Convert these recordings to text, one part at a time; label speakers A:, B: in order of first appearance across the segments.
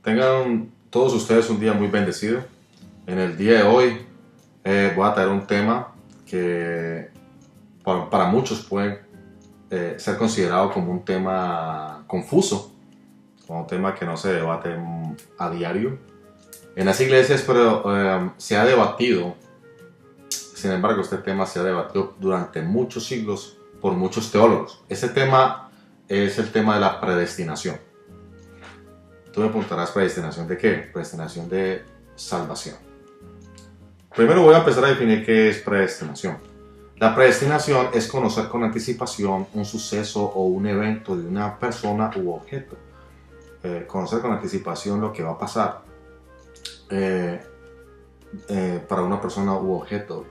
A: Tengan todos ustedes un día muy bendecido. En el día de hoy voy a traer un tema que para muchos puede ser considerado como un tema confuso, como un tema que no se debate a diario. En las iglesias pero se ha debatido, sin embargo este tema se ha debatido durante muchos siglos por muchos teólogos. Este tema es el tema de la predestinación. Tú me preguntarás, ¿predestinación de qué? Predestinación de salvación. Primero voy a empezar a definir qué es predestinación. La predestinación es conocer con anticipación un suceso o un evento de una persona u objeto. Conocer con anticipación lo que va a pasar para una persona u objeto.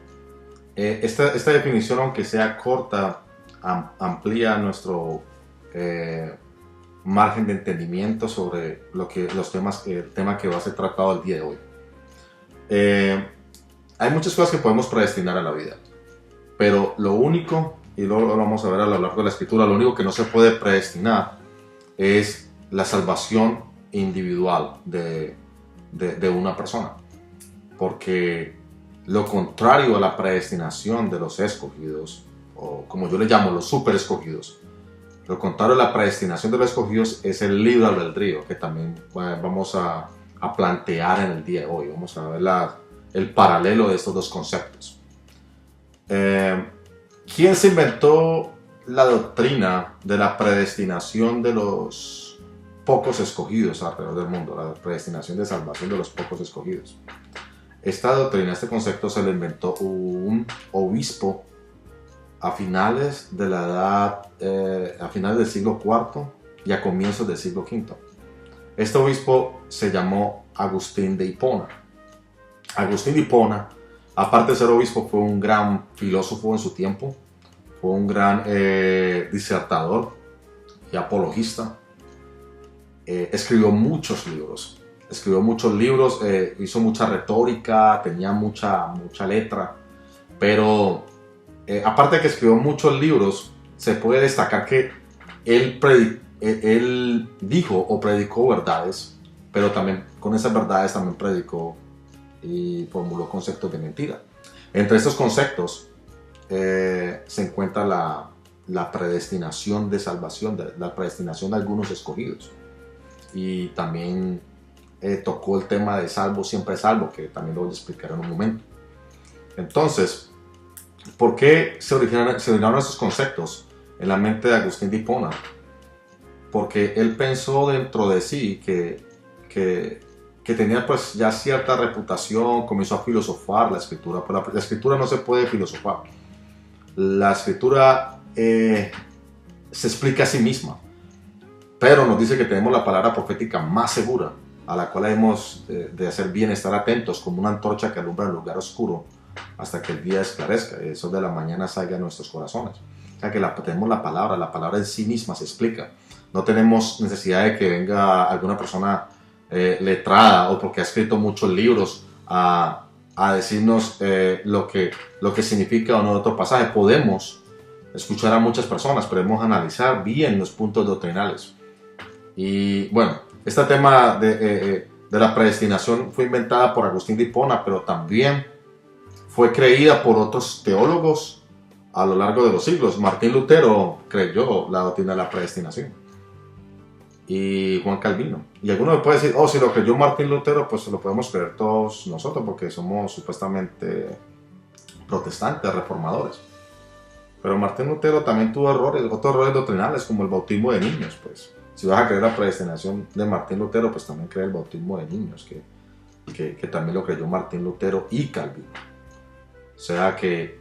A: Esta definición, aunque sea corta, amplía nuestro margen de entendimiento sobre el tema que va a ser tratado el día de hoy. Hay muchas cosas que podemos predestinar a la vida, pero lo único, y luego lo vamos a ver a lo largo de la escritura, lo único que no se puede predestinar es la salvación individual de una persona, porque lo contrario a la predestinación de los escogidos, o como yo le llamo los super escogidos, lo contrario a la predestinación de los escogidos es el libre albedrío, que también vamos a plantear en el día de hoy. Vamos a ver el paralelo de estos dos conceptos. ¿Quién se inventó la doctrina de la predestinación de los pocos escogidos alrededor del mundo? La predestinación de salvación de los pocos escogidos. Esta doctrina, este concepto se lo inventó un obispo a finales de la edad, a finales del siglo IV y a comienzos del siglo V. Este obispo se llamó Agustín de Hipona. Agustín de Hipona, aparte de ser obispo, fue un gran filósofo en su tiempo, fue un gran disertador y apologista. Escribió muchos libros, hizo mucha retórica, tenía mucha letra, pero aparte de que escribió muchos libros, se puede destacar que él dijo o predicó verdades, pero también con esas verdades también predicó y formuló conceptos de mentira. Entre estos conceptos se encuentra la predestinación de salvación, la predestinación de algunos escogidos. Y también tocó el tema de salvo, siempre salvo, que también lo voy a explicar en un momento. Entonces, ¿por qué se originaron estos conceptos en la mente de Agustín de Hipona? Porque él pensó dentro de sí que tenía pues ya cierta reputación, comenzó a filosofar la escritura, pero la escritura no se puede filosofar. La escritura se explica a sí misma, pero nos dice que tenemos la palabra profética más segura, a la cual debemos de hacer bien estar atentos, como una antorcha que alumbra el lugar oscuro hasta que el día esclarezca, el sol de la mañana salga a nuestros corazones. O sea que tenemos la palabra en sí misma se explica. No tenemos necesidad de que venga alguna persona letrada o porque ha escrito muchos libros a decirnos lo que significa o no otro pasaje. Podemos escuchar a muchas personas, pero debemos analizar bien los puntos doctrinales. Y bueno, este tema de la predestinación fue inventada por Agustín de Hipona, pero también fue creída por otros teólogos a lo largo de los siglos. Martín Lutero creyó la doctrina de la predestinación, y Juan Calvino. Y alguno me puede decir, oh, si lo creyó Martín Lutero, pues lo podemos creer todos nosotros, porque somos supuestamente protestantes, reformadores. Pero Martín Lutero también tuvo otros errores doctrinales, como el bautismo de niños. Pues si vas a creer la predestinación de Martín Lutero, pues también cree el bautismo de niños, que también lo creyó Martín Lutero y Calvino. O sea que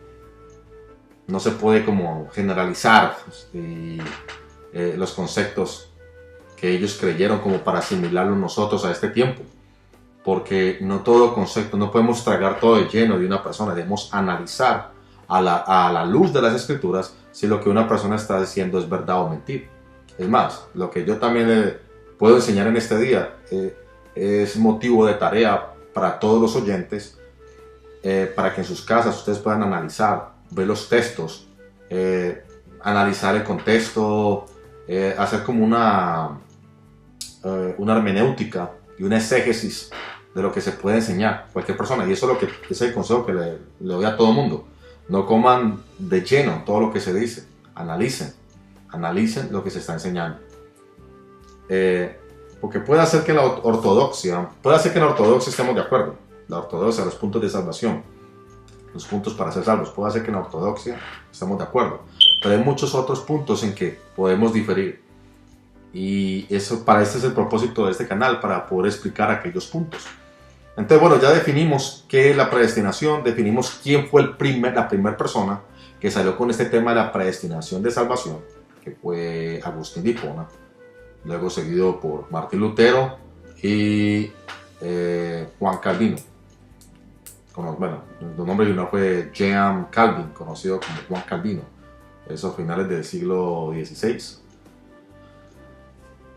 A: no se puede como generalizar los conceptos que ellos creyeron como para asimilarlos nosotros a este tiempo, porque no todo concepto, no podemos tragar todo de lleno de una persona. Debemos analizar a la luz de las escrituras si lo que una persona está diciendo es verdad o mentira. Es más, lo que yo también puedo enseñar en este día es motivo de tarea para todos los oyentes, para que en sus casas ustedes puedan analizar, ver los textos, analizar el contexto, hacer como una hermenéutica y una exégesis de lo que se puede enseñar a cualquier persona. Y eso es el consejo que le doy a todo el mundo. No coman de lleno todo lo que se dice. Analicen lo que se está enseñando. Porque puede hacer que en la ortodoxia estemos de acuerdo. La ortodoxia, los puntos de salvación, los puntos para ser salvos, puede hacer que en la ortodoxia estemos de acuerdo. Pero hay muchos otros puntos en que podemos diferir. Y este es el propósito de este canal, para poder explicar aquellos puntos. Entonces, bueno, ya definimos qué es la predestinación, definimos quién fue la primera persona que salió con este tema de la predestinación de salvación, que fue Agustín de Hipona, luego seguido por Martín Lutero y Juan Calvino. Bueno, el nombre original fue Jean Calvin, conocido como Juan Calvino, eso a finales del siglo XVI.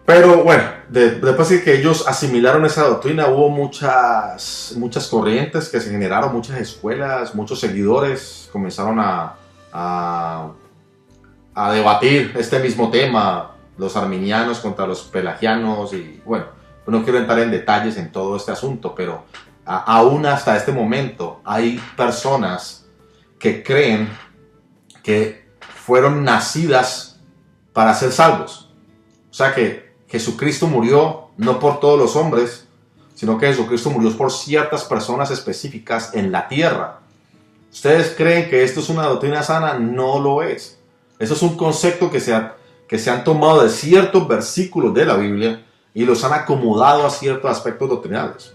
A: Pero bueno, después de que ellos asimilaron esa doctrina, hubo muchas corrientes que se generaron, muchas escuelas, muchos seguidores comenzaron a debatir este mismo tema, los arminianos contra los pelagianos, y bueno, no quiero entrar en detalles en todo este asunto, pero aún hasta este momento hay personas que creen que fueron nacidas para ser salvos. O sea que Jesucristo murió no por todos los hombres, sino que Jesucristo murió por ciertas personas específicas en la tierra. ¿Ustedes creen que esto es una doctrina sana? No lo es. Eso es un concepto que se han tomado de ciertos versículos de la Biblia y los han acomodado a ciertos aspectos doctrinales.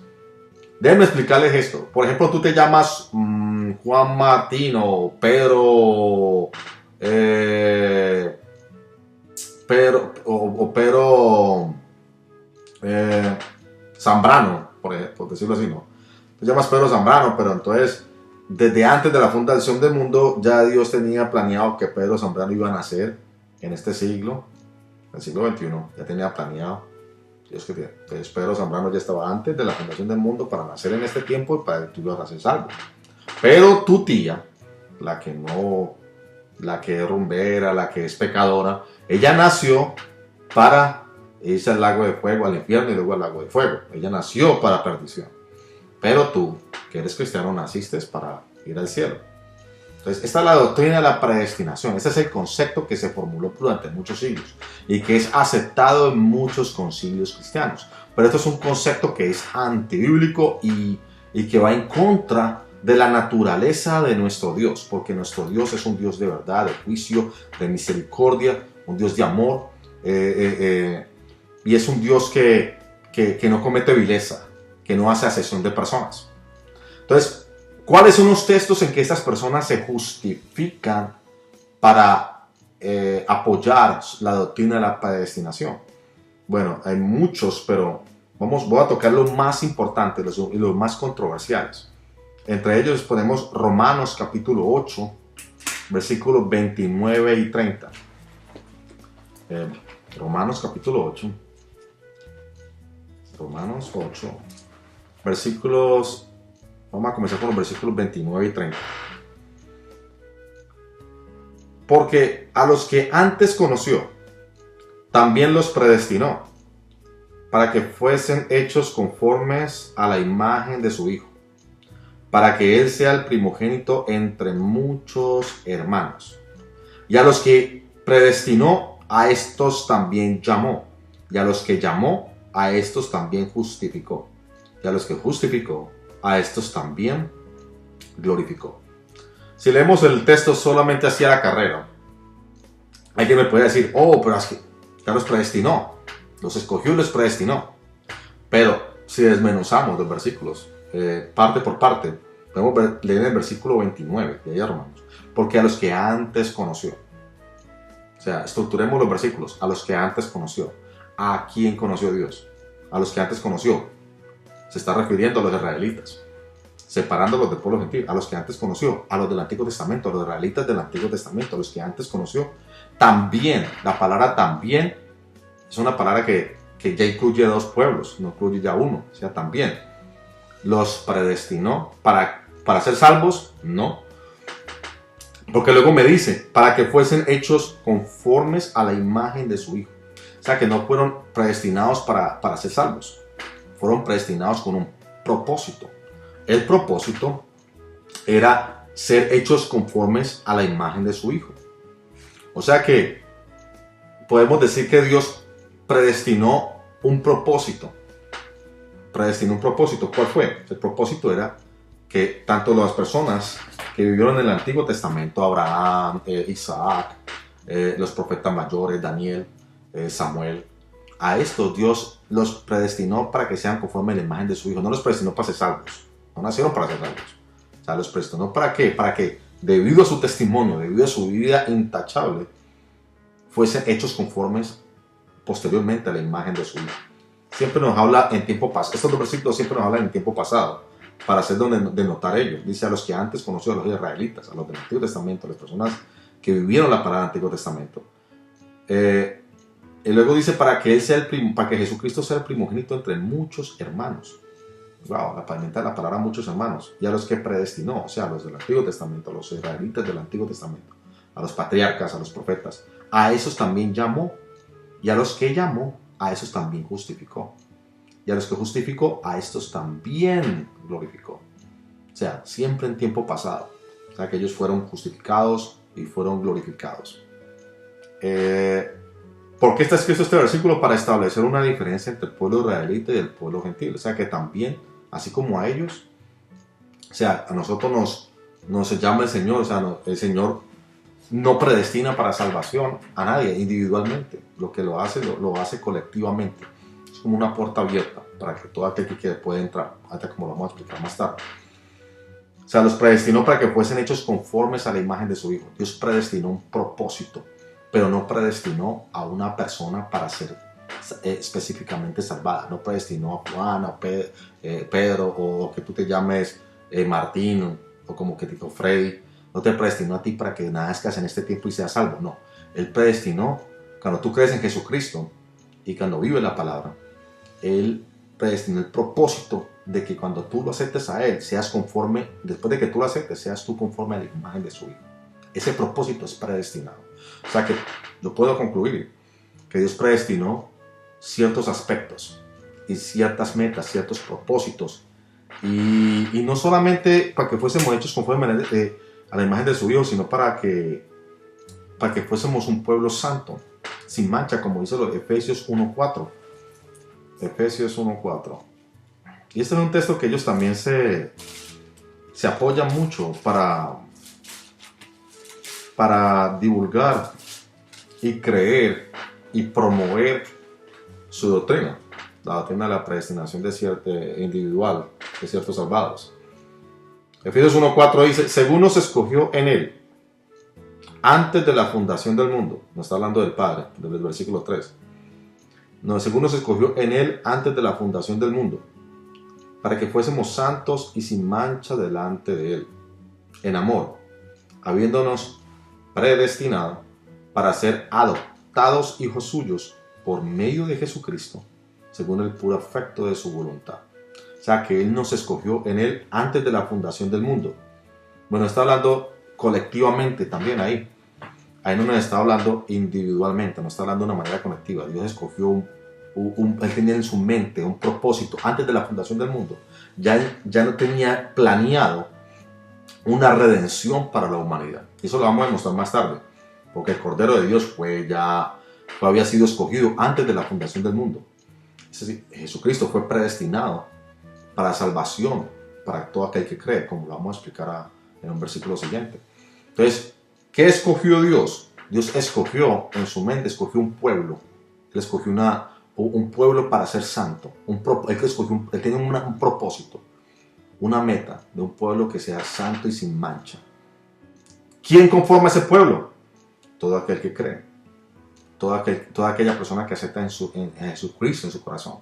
A: Déjenme explicarles esto. Por ejemplo, tú te llamas Juan Martín o Pedro... Pedro Zambrano, por decirlo así, ¿no? Te llamas Pedro Zambrano, pero entonces, desde antes de la fundación del mundo, ya Dios tenía planeado que Pedro Zambrano iba a nacer en este siglo, el siglo XXI, ya tenía planeado. Dios que entonces Pedro Zambrano ya estaba antes de la fundación del mundo para nacer en este tiempo y para que tú ibas a ser salvo. Pero tu tía, la que es rumbera, la que es pecadora, ella nació para irse al lago de fuego, al infierno y luego al lago de fuego. Ella nació para perdición. Pero tú, que eres cristiano, naciste para ir al cielo. Entonces, esta es la doctrina de la predestinación. Este es el concepto que se formuló durante muchos siglos y que es aceptado en muchos concilios cristianos. Pero esto es un concepto que es antibíblico y que va en contra de la naturaleza de nuestro Dios, porque nuestro Dios es un Dios de verdad, de juicio, de misericordia, un Dios de amor, y es un Dios que no comete vileza, que no hace acepción de personas. Entonces, ¿cuáles son los textos en que estas personas se justifican para apoyar la doctrina de la predestinación? Bueno, hay muchos, pero voy a tocar los más importantes y los más controversiales. Entre ellos ponemos Romanos capítulo 8, versículos 29 y 30. Romanos capítulo 8. Romanos 8, versículos... Vamos a comenzar con los versículos 29 y 30. Porque a los que antes conoció, también los predestinó, para que fuesen hechos conformes a la imagen de su Hijo, para que Él sea el primogénito entre muchos hermanos. Y a los que predestinó, a estos también llamó. Y a los que llamó, a estos también justificó. Y a los que justificó, a estos también glorificó. Si leemos el texto solamente hacia la carrera, alguien me puede decir, pero es que ya los predestinó, los escogió y los predestinó. Pero si desmenuzamos los versículos, parte por parte, podemos leer el versículo 29 de allá Romanos. Porque a los que antes conoció, o sea, estructuremos los versículos, a los que antes conoció. ¿A quién conoció Dios? A los que antes conoció. Se está refiriendo a los israelitas, separándolos del pueblo gentil. A los que antes conoció, a los del Antiguo Testamento, a los israelitas del Antiguo Testamento, a los que antes conoció. También, la palabra también es una palabra que ya incluye dos pueblos, no incluye ya uno, o sea, también. ¿Los predestinó para ser salvos? No. Porque luego me dice, para que fuesen hechos conformes a la imagen de su Hijo. O sea, que no fueron predestinados para ser salvos. fueron predestinados con un propósito. El propósito era ser hechos conformes a la imagen de su Hijo. O sea que podemos decir que Dios predestinó un propósito. Predestinó un propósito. ¿Cuál fue? El propósito era que tanto las personas que vivieron en el Antiguo Testamento, Abraham, Isaac, los profetas mayores, Daniel, Samuel, a estos Dios los predestinó para que sean conforme a la imagen de su Hijo. No los predestinó para ser salvos. No nacieron para ser salvos. O sea, los predestinó ¿para qué? Para que debido a su testimonio, debido a su vida intachable, fuesen hechos conformes posteriormente a la imagen de su Hijo. Siempre nos habla en tiempo pasado. Estos dos versículos siempre nos hablan en tiempo pasado, para hacer de notar ellos. Dice a los que antes conoció a los israelitas, a los del Antiguo Testamento, a las personas que vivieron la palabra del Antiguo Testamento. Y luego dice para que Jesucristo sea el primogénito entre muchos hermanos. Wow, la palabra muchos hermanos. Y a los que predestinó, o sea, a los del Antiguo Testamento, a los israelitas del Antiguo Testamento, a los patriarcas, a los profetas, a esos también llamó. Y a los que llamó, a esos también justificó. Y a los que justificó, a estos también glorificó. O sea, siempre en tiempo pasado. O sea, que ellos fueron justificados y fueron glorificados. ¿Por qué está escrito este versículo? Para establecer una diferencia entre el pueblo israelita y el pueblo gentil. O sea, que también, así como a ellos, o sea, a nosotros nos llama el Señor. O sea, el Señor no predestina para salvación a nadie individualmente. Lo que lo hace colectivamente. Es como una puerta abierta para que todo aquel que quiere pueda entrar, hasta como lo vamos a explicar más tarde. O sea, los predestinó para que fuesen hechos conformes a la imagen de su Hijo. Dios predestinó un propósito, pero no predestinó a una persona para ser específicamente salvada. No predestinó a Juan, a Pedro, o que tú te llames Martín, o como que tipo Freddy. No te predestinó a ti para que nazcas en este tiempo y seas salvo. No, Él predestinó, cuando tú crees en Jesucristo y cuando vives la palabra, Él predestinó el propósito de que cuando tú lo aceptes a Él, seas conforme, después de que tú lo aceptes, seas tú conforme a la imagen de su Hijo. Ese propósito es predestinado. O sea que lo puedo concluir, que Dios predestinó ciertos aspectos y ciertas metas, ciertos propósitos, y no solamente para que fuésemos hechos conforme a la imagen de su Hijo, sino para que fuésemos un pueblo santo, sin mancha, como dice los Efesios 1.4. Efesios 1.4. Y este es un texto que ellos también se apoyan mucho para divulgar y creer y promover su doctrina, la doctrina de la predestinación individual de ciertos salvados. Efesios 1.4 dice, según nos escogió en Él, antes de la fundación del mundo, nos está hablando del Padre, desde el versículo 3, según nos escogió en Él antes de la fundación del mundo, para que fuésemos santos y sin mancha delante de Él, en amor, habiéndonos predestinado para ser adoptados hijos suyos por medio de Jesucristo, según el puro afecto de su voluntad. O sea, que Él nos escogió en Él antes de la fundación del mundo. Bueno, está hablando colectivamente también ahí. Ahí no nos está hablando individualmente, no está hablando de una manera colectiva. Dios escogió Él tenía en su mente un propósito antes de la fundación del mundo. Ya no tenía planeado una redención para la humanidad. Eso lo vamos a demostrar más tarde, porque el Cordero de Dios había sido escogido antes de la fundación del mundo. Es decir, Jesucristo fue predestinado para salvación, para todo aquel que cree, como lo vamos a explicar en un versículo siguiente. Entonces, ¿qué escogió Dios? Dios escogió en su mente, escogió un pueblo. Él escogió un pueblo para ser santo. Él tiene un propósito, una meta de un pueblo que sea santo y sin mancha. ¿Quién conforma ese pueblo? Todo aquel que cree. Toda aquella persona que acepta en Jesucristo en su corazón,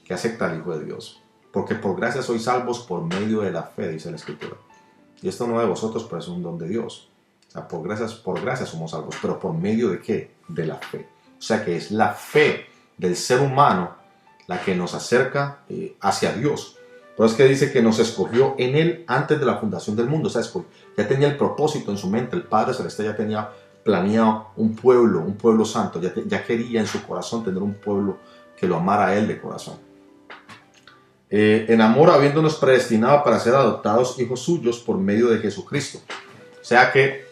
A: que acepta al Hijo de Dios. Porque por gracia sois salvos por medio de la fe, dice la Escritura. Y esto no de vosotros, pero es un don de Dios. O sea, por gracia somos salvos. ¿Pero por medio de qué? De la fe. O sea, que es la fe del ser humano la que nos acerca hacia Dios. Por eso es que dice que nos escogió en Él antes de la fundación del mundo. O sea, ya tenía el propósito en su mente. El Padre Celestial ya tenía planeado un pueblo santo. Ya quería en su corazón tener un pueblo que lo amara a Él de corazón. En amor, habiéndonos predestinado para ser adoptados hijos suyos por medio de Jesucristo. O sea que,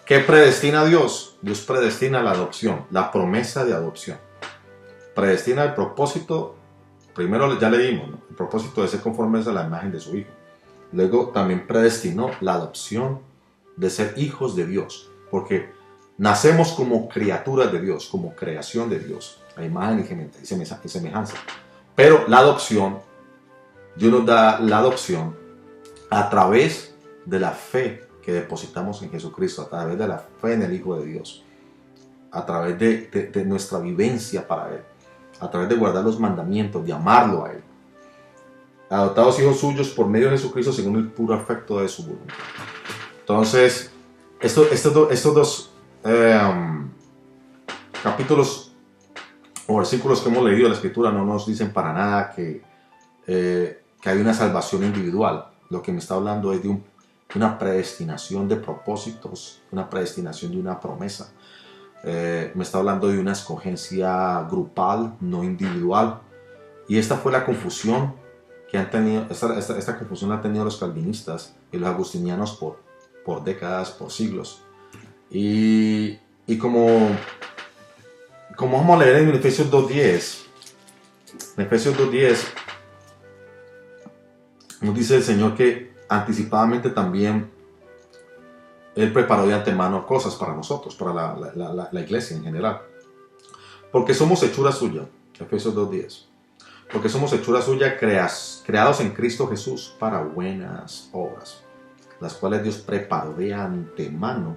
A: ¿qué predestina a Dios? Dios predestina la adopción, la promesa de adopción. Predestina el propósito, primero ya leímos, ¿no? El propósito de ser conformes a la imagen de su Hijo. Luego también predestinó la adopción de ser hijos de Dios, porque nacemos como criaturas de Dios, como creación de Dios, a imagen y semejanza. Pero la adopción, Dios nos da la adopción a través de la fe que depositamos en Jesucristo, a través de la fe en el Hijo de Dios, a través de nuestra vivencia para Él, a través de guardar los mandamientos, de amarlo a Él. Adoptados hijos suyos por medio de Jesucristo según el puro afecto de su voluntad. Entonces, estos dos capítulos o versículos que hemos leído de la Escritura no nos dicen para nada que hay una salvación individual. Lo que me está hablando es de una predestinación de propósitos, una predestinación de una promesa. Me está hablando de una escogencia grupal, no individual. Y esta fue la confusión que han tenido, esta confusión la han tenido los calvinistas y los agustinianos por décadas, por siglos. Y como vamos a leer en Efesios 2.10, nos dice el Señor que anticipadamente también Él preparó de antemano cosas para nosotros, para la iglesia en general. Porque somos hechura suya, Efesios 2.10. Porque somos hechura suya, creados en Cristo Jesús para buenas obras, las cuales Dios preparó de antemano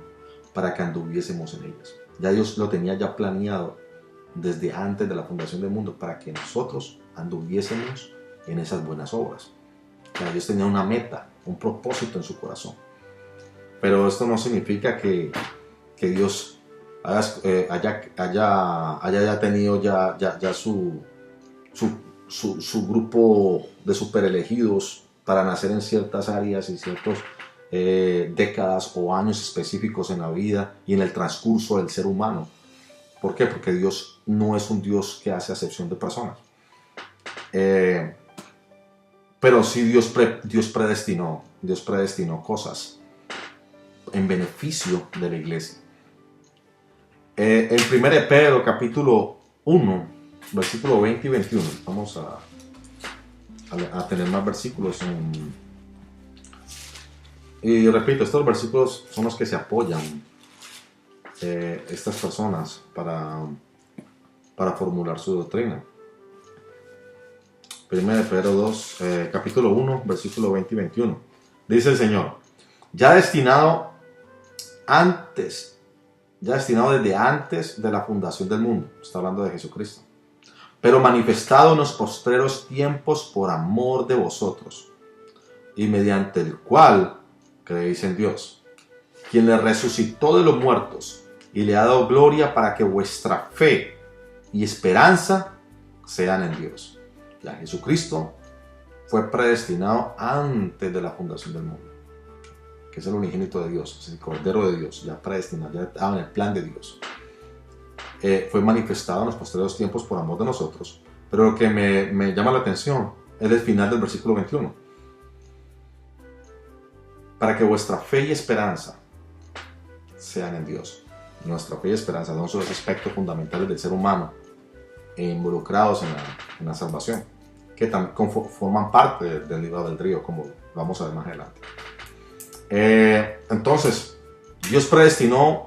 A: para que anduviésemos en ellas. Ya Dios lo tenía ya planeado desde antes de la fundación del mundo para que nosotros anduviésemos en esas buenas obras. O sea, Dios tenía una meta, un propósito en su corazón. Pero esto no significa que Dios haya tenido ya su grupo de superelegidos para nacer en ciertas áreas y ciertas décadas o años específicos en la vida y en el transcurso del ser humano. ¿Por qué? Porque Dios no es un Dios que hace acepción de personas. Pero sí Dios predestinó cosas en beneficio de la iglesia. En 1 Pedro capítulo 1, versículo 20 y 21, vamos a tener más versículos. Y repito, estos versículos son los que se apoyan estas personas para formular su doctrina. 1 Pedro 2, capítulo 1, versículo 20 y 21. Dice el Señor: ya destinado desde antes de la fundación del mundo. Está hablando de Jesucristo. Pero manifestado en los postreros tiempos por amor de vosotros, y mediante el cual creéis en Dios, quien le resucitó de los muertos y le ha dado gloria para que vuestra fe y esperanza sean en Dios. Ya Jesucristo fue predestinado antes de la fundación del mundo, que es el unigénito de Dios, es el Cordero de Dios, ya predestinado, ya estaba en el plan de Dios. Fue manifestado en los posteriores tiempos por amor de nosotros. Pero lo que me llama la atención es el final del versículo 21. Para que vuestra fe y esperanza sean en Dios. Nuestra fe y esperanza son los aspectos fundamentales del ser humano involucrados en la salvación, que también forman parte del libre albedrío, como vamos a ver más adelante. Entonces, Dios predestinó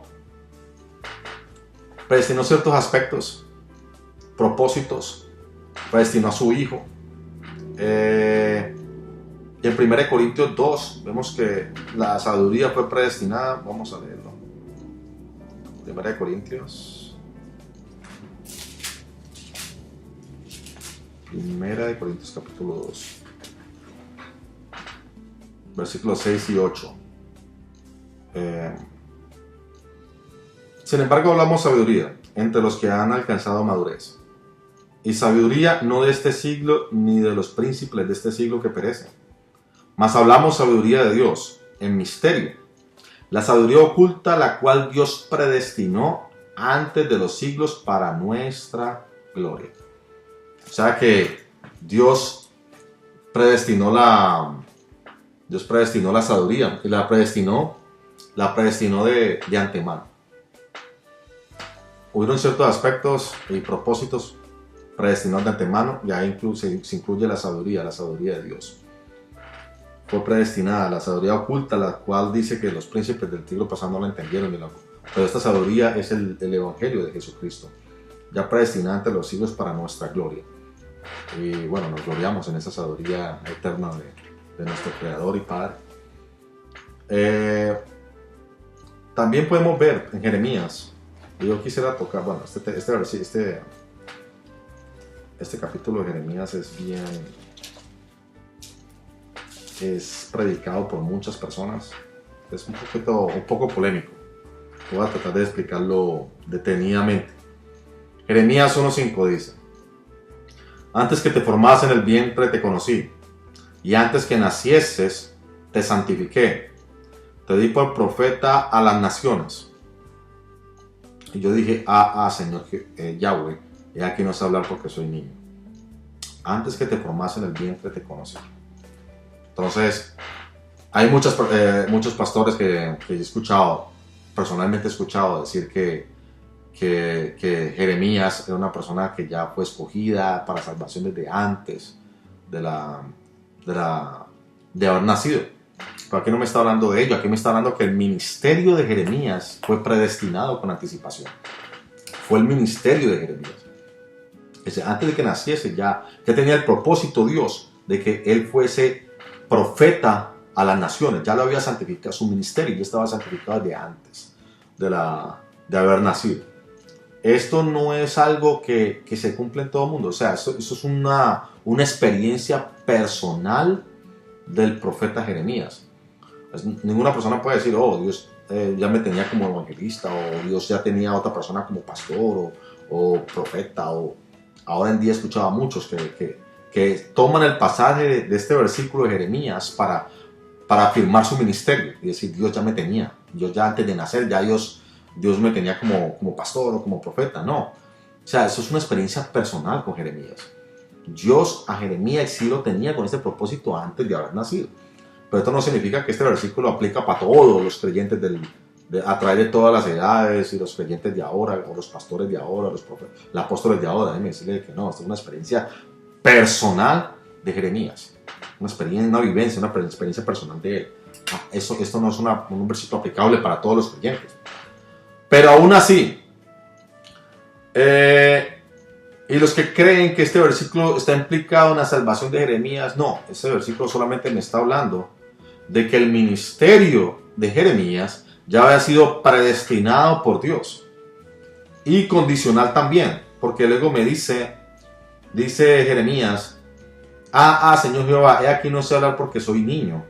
A: ciertos aspectos, propósitos, predestinó a su Hijo. Y en 1 Corintios 2 vemos que la sabiduría fue predestinada. Vamos a leerlo. 1 Corintios capítulo 2, versículos 6 y 8. Sin embargo, hablamos sabiduría entre los que han alcanzado madurez. Y sabiduría no de este siglo, ni de los príncipes de este siglo que perecen. Mas hablamos sabiduría de Dios, en misterio. La sabiduría oculta, la cual Dios predestinó antes de los siglos para nuestra gloria. O sea que Dios Dios predestinó la sabiduría y la predestinó de antemano. Hubieron ciertos aspectos y propósitos predestinados de antemano, y ahí se incluye la sabiduría de Dios. Fue predestinada, la sabiduría oculta, la cual dice que los príncipes del siglo pasado no la entendieron, pero esta sabiduría es el evangelio de Jesucristo, ya predestinada ante los siglos para nuestra gloria. Y bueno, nos gloriamos en esa sabiduría eterna de nuestro Creador y Padre. También podemos ver en Jeremías, y yo quisiera tocar, bueno, este capítulo de Jeremías es predicado por muchas personas, es un poco polémico. Voy a tratar de explicarlo detenidamente. Jeremías 1:5 dice: antes que te formas en el vientre te conocí, y antes que nacieses te santifiqué, te di por profeta a las naciones. Y yo dije, Señor Yahweh, he aquí no sé hablar porque soy niño. Antes que te formas en el vientre te conocí. Entonces, hay muchos pastores que he escuchado, personalmente he escuchado decir que Jeremías era una persona que ya fue escogida para salvación desde antes de haber nacido. Pero aquí no me está hablando de ello, aquí me está hablando que el ministerio de Jeremías fue predestinado con anticipación. Fue el ministerio de Jeremías. Antes de que naciese ya tenía el propósito Dios de que él fuese profeta a las naciones. Ya lo había santificado, su ministerio ya estaba santificado desde antes de haber nacido. Esto no es algo que se cumple en todo el mundo. O sea, eso es una experiencia personal del profeta Jeremías. Ninguna persona puede decir, Dios ya me tenía como evangelista, o Dios ya tenía otra persona como pastor o profeta. Ahora en día he escuchado a muchos que toman el pasaje de este versículo de Jeremías para afirmar su ministerio y decir, Dios ya me tenía. Dios ya antes de nacer, ya Dios me tenía como pastor o como profeta. No. O sea, eso es una experiencia personal con Jeremías. Dios a Jeremías sí lo tenía con este propósito antes de haber nacido. Pero esto no significa que este versículo aplica para todos los creyentes a través de todas las edades, y los creyentes de ahora, o los pastores de ahora, los apóstoles de ahora. Déjeme decirle que no, esto es una experiencia personal de Jeremías. Una vivencia, una experiencia personal de él. Esto no es un versículo aplicable para todos los creyentes. Pero aún así, y los que creen que este versículo está implicado en la salvación de Jeremías, no, ese versículo solamente me está hablando de que el ministerio de Jeremías ya había sido predestinado por Dios y condicional también, porque luego me dice Jeremías, Señor Jehová, he aquí no sé hablar porque soy niño.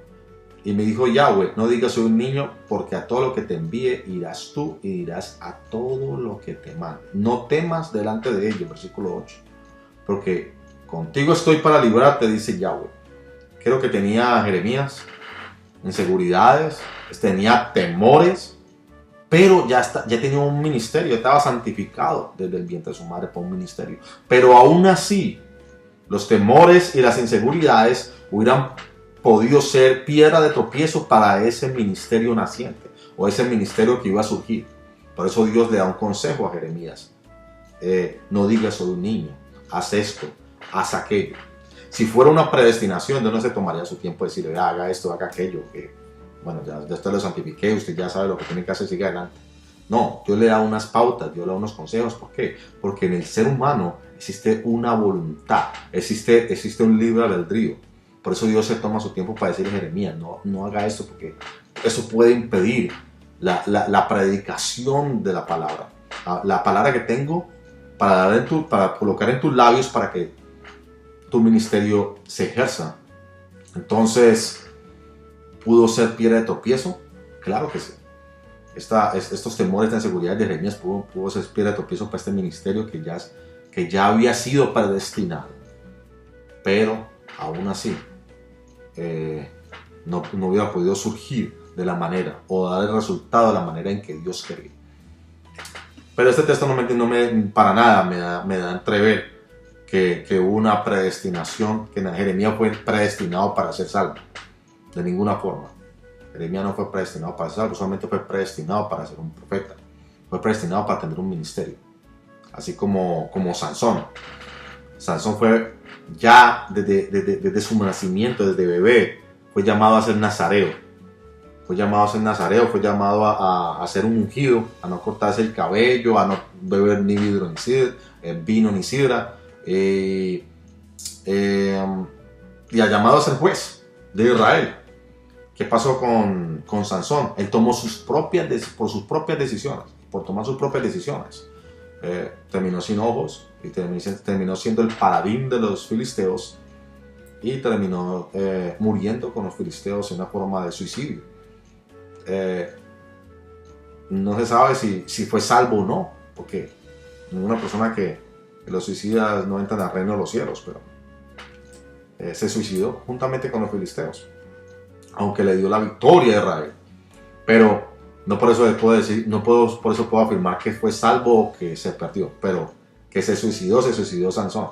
A: Y me dijo Yahweh, no digas soy un niño, porque a todo lo que te envíe irás tú y dirás a todo lo que te mande. No temas delante de ellos, versículo 8. Porque contigo estoy para librarte, dice Yahweh. Creo que tenía Jeremías inseguridades, tenía temores, pero ya tenía un ministerio, estaba santificado desde el vientre de su madre por un ministerio. Pero aún así, los temores y las inseguridades hubieran podido ser piedra de tropiezo para ese ministerio naciente o ese ministerio que iba a surgir. Por eso Dios le da un consejo a Jeremías: no digas soy un niño, haz esto, haz aquello. Si fuera una predestinación, Dios no se tomaría su tiempo de decirle, haga esto, haga aquello, que bueno, ya usted lo santifiqué, usted ya sabe lo que tiene que hacer, sigue adelante. No, Dios le da unas pautas, Dios le da unos consejos. ¿Por qué? Porque en el ser humano existe una voluntad, existe un libre albedrío. Por eso Dios se toma su tiempo para decirle a Jeremías, no haga esto, porque eso puede impedir la predicación de la palabra. La palabra que tengo para colocar en tus labios para que tu ministerio se ejerza. Entonces, ¿pudo ser piedra de tropiezo? Claro que sí. Estos temores de inseguridad de Jeremías pudo ser piedra de tropiezo para este ministerio que ya había sido predestinado. Pero, aún así, no hubiera podido surgir de la manera o dar el resultado de la manera en que Dios quería. Pero este texto para nada me da a entrever que hubo una predestinación, que Jeremías fue predestinado para ser salvo. De ninguna forma. Jeremías no fue predestinado para ser salvo, solamente fue predestinado para ser un profeta. Fue predestinado para tener un ministerio. Así como Sansón. Sansón fue ya desde su nacimiento, desde bebé, fue llamado a ser nazareo. Fue llamado a ser nazareo, fue llamado a ser un ungido, a no cortarse el cabello, a no beber ni vino ni sidra. Y ha llamado a ser juez de Israel. ¿Qué pasó con Sansón? Él tomó por sus propias decisiones, por tomar sus propias decisiones. Terminó sin ojos y terminó siendo el paladín de los filisteos y terminó muriendo con los filisteos en una forma de suicidio. No se sabe si fue salvo o no, porque ninguna persona que los suicidas no entran al reino de los cielos, pero se suicidó juntamente con los filisteos, aunque le dio la victoria a Israel. Pero no por eso puedo decir, por eso puedo afirmar que fue salvo o que se perdió, pero que se suicidó Sansón.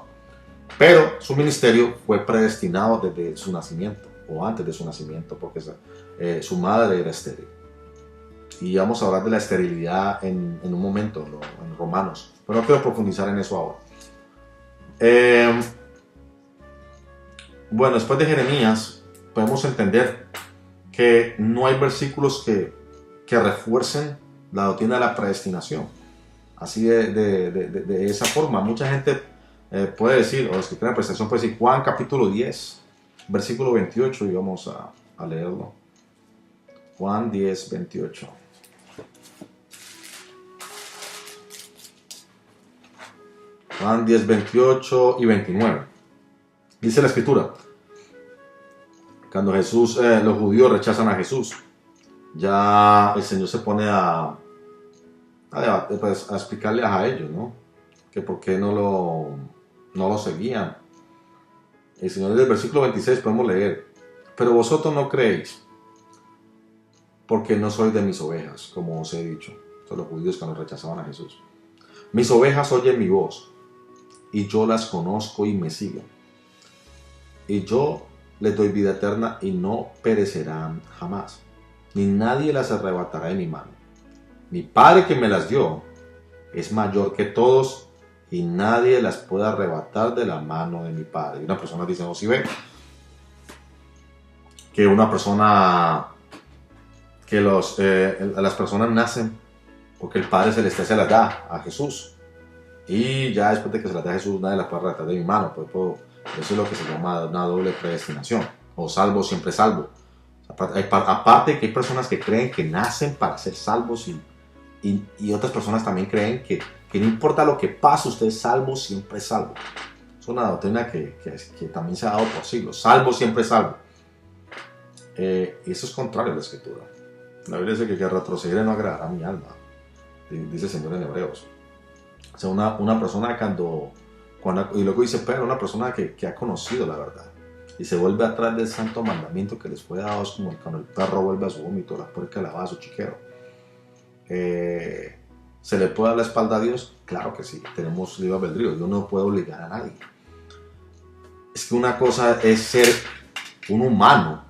A: Pero su ministerio fue predestinado desde su nacimiento, o antes de su nacimiento, porque su madre era estéril. Y vamos a hablar de la esterilidad en un momento, en Romanos, pero no quiero profundizar en eso ahora. Bueno, después de Jeremías, podemos entender que no hay versículos que refuercen la doctrina de la predestinación. Así de esa forma. Mucha gente puede decir, o los que creen en predestinación puede decir, Juan capítulo 10, versículo 28, y vamos a leerlo. Juan 10, 28. Juan 10, 28 y 29. Dice la escritura, cuando los judíos rechazan a Jesús, ya el Señor se pone a explicarles a ellos, ¿no? Que por qué no lo seguían. El Señor, desde el versículo 26 podemos leer, pero vosotros no creéis, porque no sois de mis ovejas, como os he dicho. Son los judíos que nos rechazaban a Jesús. Mis ovejas oyen mi voz, y yo las conozco y me siguen. Y yo les doy vida eterna y no perecerán jamás, ni nadie las arrebatará de mi mano. Mi Padre que me las dio es mayor que todos y nadie las puede arrebatar de la mano de mi Padre. Y una persona dice, no, si ve que una persona, que las personas nacen porque el Padre Celestial se las da a Jesús. Y ya después de que se las da a Jesús, nadie las puede arrebatar de mi mano. Eso es lo que se llama una doble predestinación, o salvo siempre salvo. Aparte que hay personas que creen que nacen para ser salvos y otras personas también creen que no importa lo que pase, usted es salvo, siempre es salvo. Es una doctrina que también se ha dado por siglos, salvo, siempre salvo. Y eso es contrario a la Escritura. La Biblia dice que retroceder no agradará a mi alma, dice el Señor en Hebreos. O sea, una persona y luego dice Pedro, una persona que ha conocido la verdad y se vuelve atrás del santo mandamiento que les fue dado, es como cuando el perro vuelve a su vómito, la puerca la va a su chiquero. ¿Se le puede dar la espalda a Dios? Claro que sí, tenemos libre albedrío, Dios no puede obligar a nadie. Es que una cosa es ser un humano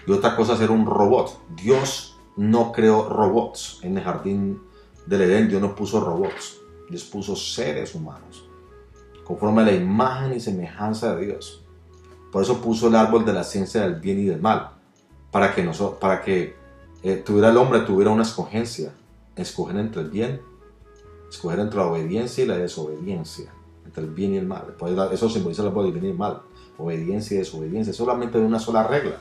A: y otra cosa es ser un robot. Dios no creó robots. En el jardín del Edén Dios no puso robots, Dios puso seres humanos conforme a la imagen y semejanza de Dios. Por eso puso el árbol de la ciencia del bien y del mal, para que el hombre tuviera una escogencia, escoger entre el bien, escoger entre la obediencia y la desobediencia, entre el bien y el mal. Eso simboliza el árbol del bien y el mal, obediencia y desobediencia, solamente de una sola regla.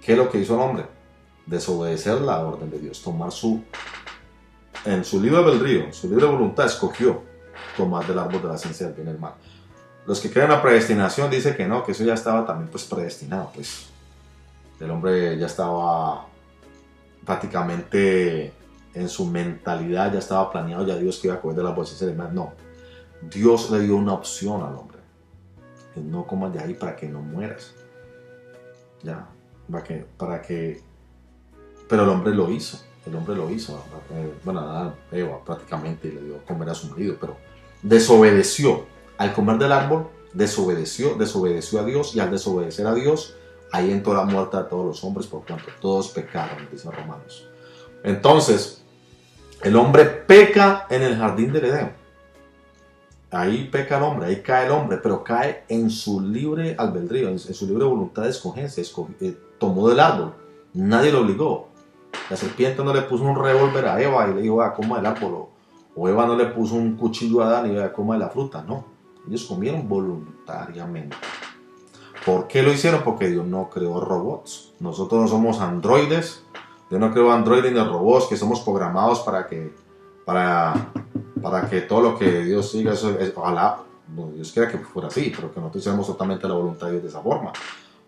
A: ¿Qué es lo que hizo el hombre? Desobedecer la orden de Dios, en su libre albedrío, su libre voluntad, escogió tomar del árbol de la ciencia del bien y del mal. Los que creen en la predestinación dicen que no, que eso ya estaba también predestinado, el hombre ya estaba prácticamente en su mentalidad, ya estaba planeado, ya Dios que iba a coger de la bolsa del mal. No, Dios le dio una opción al hombre, que no comas de ahí para que no mueras, ya, pero el hombre lo hizo. Bueno, Eva prácticamente le dio a comer a su marido, pero desobedeció. Al comer del árbol, desobedeció a Dios, y al desobedecer a Dios, ahí entró la muerte a todos los hombres, por cuanto todos pecaron, dice Romanos. Entonces, el hombre peca en el jardín del Edén. Ahí peca el hombre, ahí cae el hombre, pero cae en su libre albedrío, en su libre voluntad de escogerse. Tomó del árbol, nadie lo obligó. La serpiente no le puso un revólver a Eva y le dijo, coma del árbol. O Eva no le puso un cuchillo a Adán y coma de la fruta. No, ellos comieron voluntariamente. ¿Por qué lo hicieron? Porque Dios no creó robots. Nosotros no somos androides. Dios no creó androides ni robots que somos programados para que todo lo que Dios siga, ojalá Dios quiera que fuera así, pero que nosotros hiciéramos totalmente la voluntad de Dios de esa forma.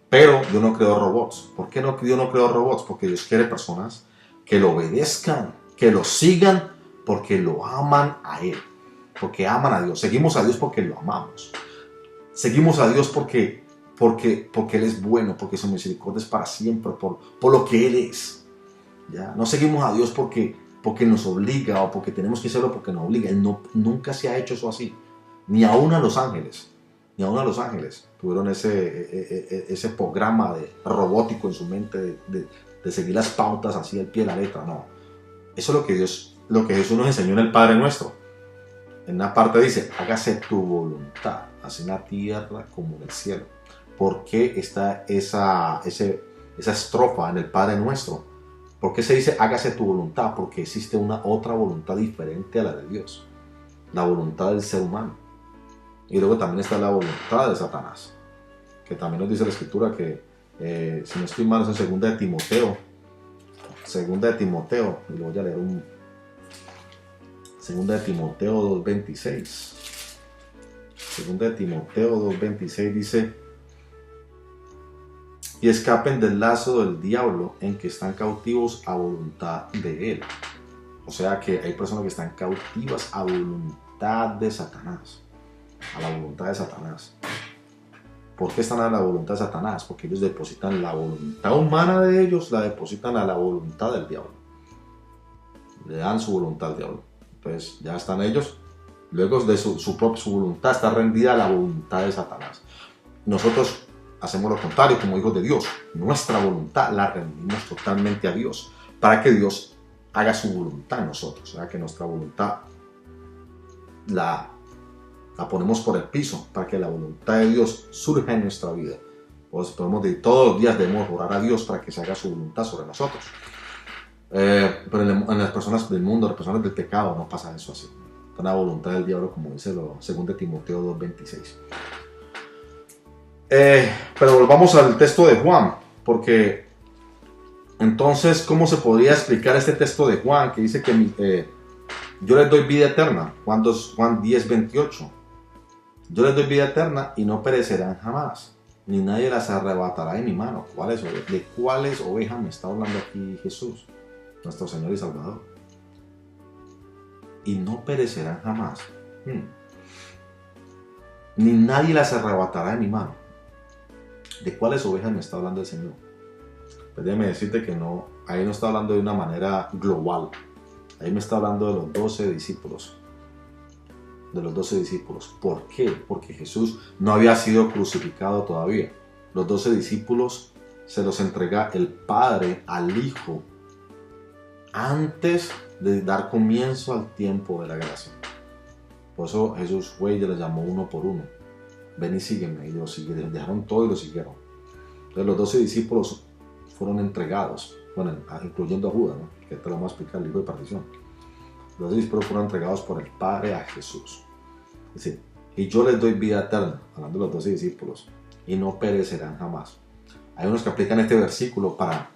A: Pero Dios no creó robots. ¿Por qué Dios no creó robots? Porque Dios quiere personas que lo obedezcan, que lo sigan, porque lo aman a Él, porque aman a Dios. Seguimos a Dios porque lo amamos. Seguimos a Dios porque Él es bueno, porque su misericordia es para siempre, por lo que Él es. ¿Ya? No seguimos a Dios porque nos obliga o porque tenemos que hacerlo porque nos obliga. Él nunca se ha hecho eso así. Ni aún a los ángeles. Tuvieron ese programa robótico en su mente de seguir las pautas así al pie de la letra. No. Eso es lo que Jesús nos enseñó en el Padre Nuestro. En una parte dice, hágase tu voluntad, así en la tierra como en el cielo. ¿Por qué está esa estrofa en el Padre Nuestro? ¿Por qué se dice hágase tu voluntad? Porque existe otra voluntad diferente a la de Dios. La voluntad del ser humano. Y luego también está la voluntad de Satanás. Que también nos dice la Escritura que, si no estoy mal, es en 2 de Timoteo. 2 de Timoteo, y lo voy a leer 2 de Timoteo 2.26. 2 de Timoteo 2.26 dice: y escapen del lazo del diablo en que están cautivos a voluntad de él. O sea que hay personas que están cautivas a voluntad de Satanás. A la voluntad de Satanás. ¿Por qué están a la voluntad de Satanás? Porque ellos depositan la voluntad humana de ellos, la depositan a la voluntad del diablo. Le dan su voluntad al diablo. Entonces ya están ellos, luego de su voluntad está rendida a la voluntad de Satanás. Nosotros hacemos lo contrario como hijos de Dios. Nuestra voluntad la rendimos totalmente a Dios para que Dios haga su voluntad en nosotros. O sea, que nuestra voluntad la ponemos por el piso para que la voluntad de Dios surja en nuestra vida. Pues podemos decir, todos los días debemos orar a Dios para que se haga su voluntad sobre nosotros. Pero en las personas del mundo, las personas del pecado, no pasa eso así. Está la voluntad del diablo, como dice 2 de Timoteo 2.26. Pero volvamos al texto de Juan, porque entonces, ¿cómo se podría explicar este texto de Juan que dice que yo les doy vida eterna? Juan 10.28. Yo les doy vida eterna y no perecerán jamás, ni nadie las arrebatará de mi mano. ¿De cuáles ovejas me está hablando aquí Jesús, nuestro Señor y Salvador? Y no perecerán jamás. Ni nadie las arrebatará de mi mano. ¿De cuáles ovejas me está hablando el Señor? Pues déjame decirte que no, ahí no está hablando de una manera global. Ahí me está hablando de los 12 discípulos. De los 12 discípulos. ¿Por qué? Porque Jesús no había sido crucificado todavía. Los 12 discípulos se los entrega el Padre al Hijo antes de dar comienzo al tiempo de la gracia. Por eso Jesús fue y les llamó uno por uno. Ven y sígueme. Y los siguieron. Dejaron todo y lo siguieron. Entonces los 12 discípulos fueron entregados. Bueno, incluyendo a Judas, ¿no? Que te lo vamos a explicar el libro de partición. Los discípulos fueron entregados por el Padre a Jesús. Es decir, y yo les doy vida eterna, hablando de los 12 discípulos, y no perecerán jamás. Hay unos que aplican este versículo para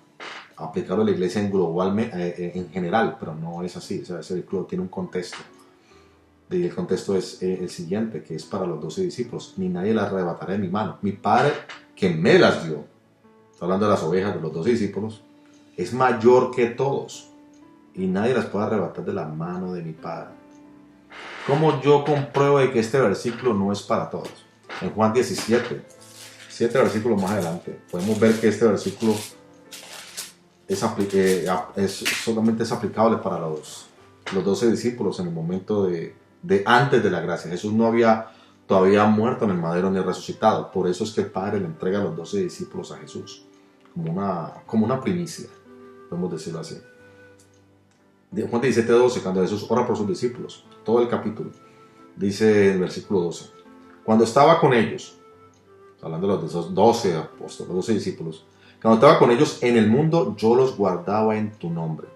A: aplicarlo a la iglesia en general, pero no es así. O sea, ese versículo tiene un contexto. Y el contexto es el siguiente, que es para los 12 discípulos. Ni nadie las arrebatará de mi mano. Mi Padre, que me las dio, está hablando de las ovejas de los 12 discípulos, es mayor que todos. Y nadie las puede arrebatar de la mano de mi Padre. ¿Cómo yo compruebo de que este versículo no es para todos? En Juan 17, 7 versículos más adelante, podemos ver que este versículo solamente es aplicable para los 12 discípulos en el momento de de antes de la gracia. Jesús no había todavía muerto en el madero ni resucitado. Por eso es que el Padre le entrega a los 12 discípulos a Jesús, como una primicia, podemos decirlo así. Juan 17:12, cuando Jesús ora por sus discípulos, todo el capítulo, dice el versículo 12, cuando estaba con ellos, hablando de los 12 apóstoles, los 12 discípulos, cuando estaba con ellos en el mundo, yo los guardaba en tu nombre.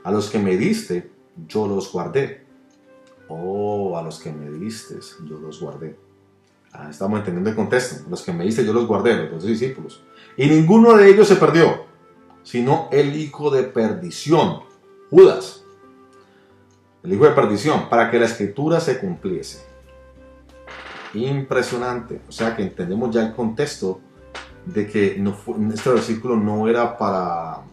A: A los que me diste, yo los guardé. Oh, a los que me diste, yo los guardé. Estamos entendiendo el contexto. Los que me diste, yo los guardé, los 12 discípulos. Y ninguno de ellos se perdió, sino el hijo de perdición, Judas. El hijo de perdición, para que la escritura se cumpliese. Impresionante. O sea que entendemos ya el contexto de que este versículo no era para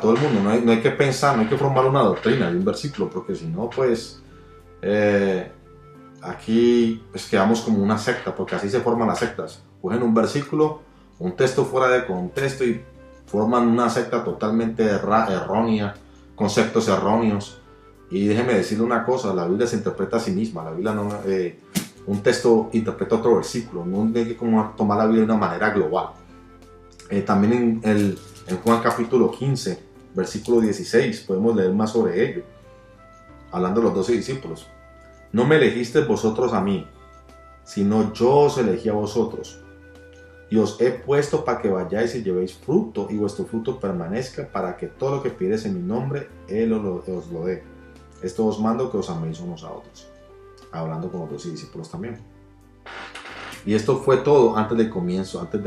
A: todo el mundo. No hay que pensar, no hay que formar una doctrina de un versículo, porque si no, pues aquí pues quedamos como una secta, porque así se forman las sectas. Cogen un versículo, un texto fuera de contexto y forman una secta totalmente errónea, conceptos erróneos. Y déjeme decirle una cosa, la Biblia se interpreta a sí misma. La Biblia no, un texto interpreta otro versículo, no hay que tomar la Biblia de una manera global. También en Juan capítulo 15, versículo 16, podemos leer más sobre ello, hablando de los 12 discípulos. No me elegisteis vosotros a mí, sino yo os elegí a vosotros, y os he puesto para que vayáis y llevéis fruto, y vuestro fruto permanezca, para que todo lo que pidierais en mi nombre, Él os lo dé. Esto os mando, que os améis unos a otros. Hablando con los 12 discípulos también. Y esto fue todo antes del comienzo, en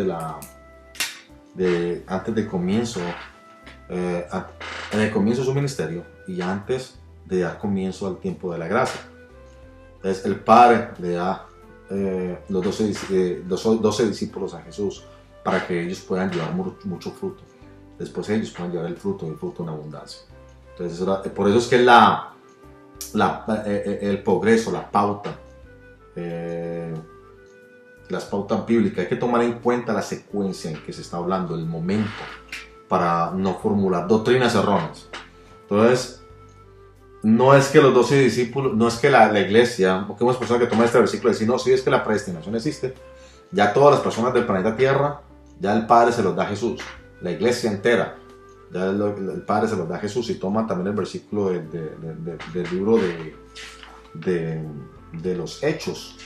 A: el comienzo de su ministerio y antes de dar comienzo al tiempo de la gracia. Entonces el Padre le da los 12 discípulos a Jesús para que ellos puedan llevar mucho fruto. Después ellos puedan llevar el fruto en abundancia. Entonces por eso es que el progreso, la pauta, las pautas bíblicas, hay que tomar en cuenta la secuencia en que se está hablando, el momento, para no formular doctrinas erróneas. Entonces, no es que los 12 discípulos, no es que la iglesia, porque hemos personas que toman este versículo y dicen, no, sí es que la predestinación existe, ya todas las personas del planeta Tierra, ya el Padre se los da a Jesús, la iglesia entera, ya el Padre se los da a Jesús. Y toman también el versículo del libro de los Hechos,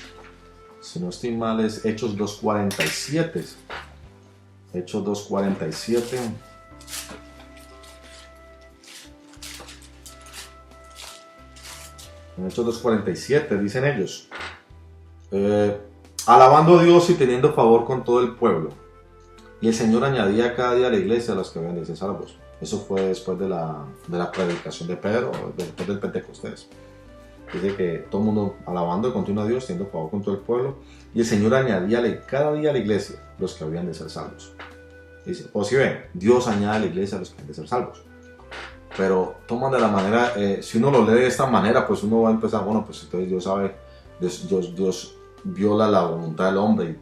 A: si no estoy mal es Hechos 2:47. Hechos 2:47. En Hechos 2:47 dicen ellos, alabando a Dios y teniendo favor con todo el pueblo. Y el Señor añadía cada día a la iglesia a los que habían de ser salvos. Eso fue después de la predicación de Pedro, después del Pentecostés. Dice que todo el mundo alabando y continua a Dios, teniendo favor con todo el pueblo. Y el Señor añadía cada día a la iglesia los que habían de ser salvos. Dice, o si ven, Dios añade a la iglesia a los que han de ser salvos. Pero toman de la manera, si uno lo lee de esta manera, pues uno va a empezar, bueno, pues entonces Dios sabe, Dios viola la voluntad del hombre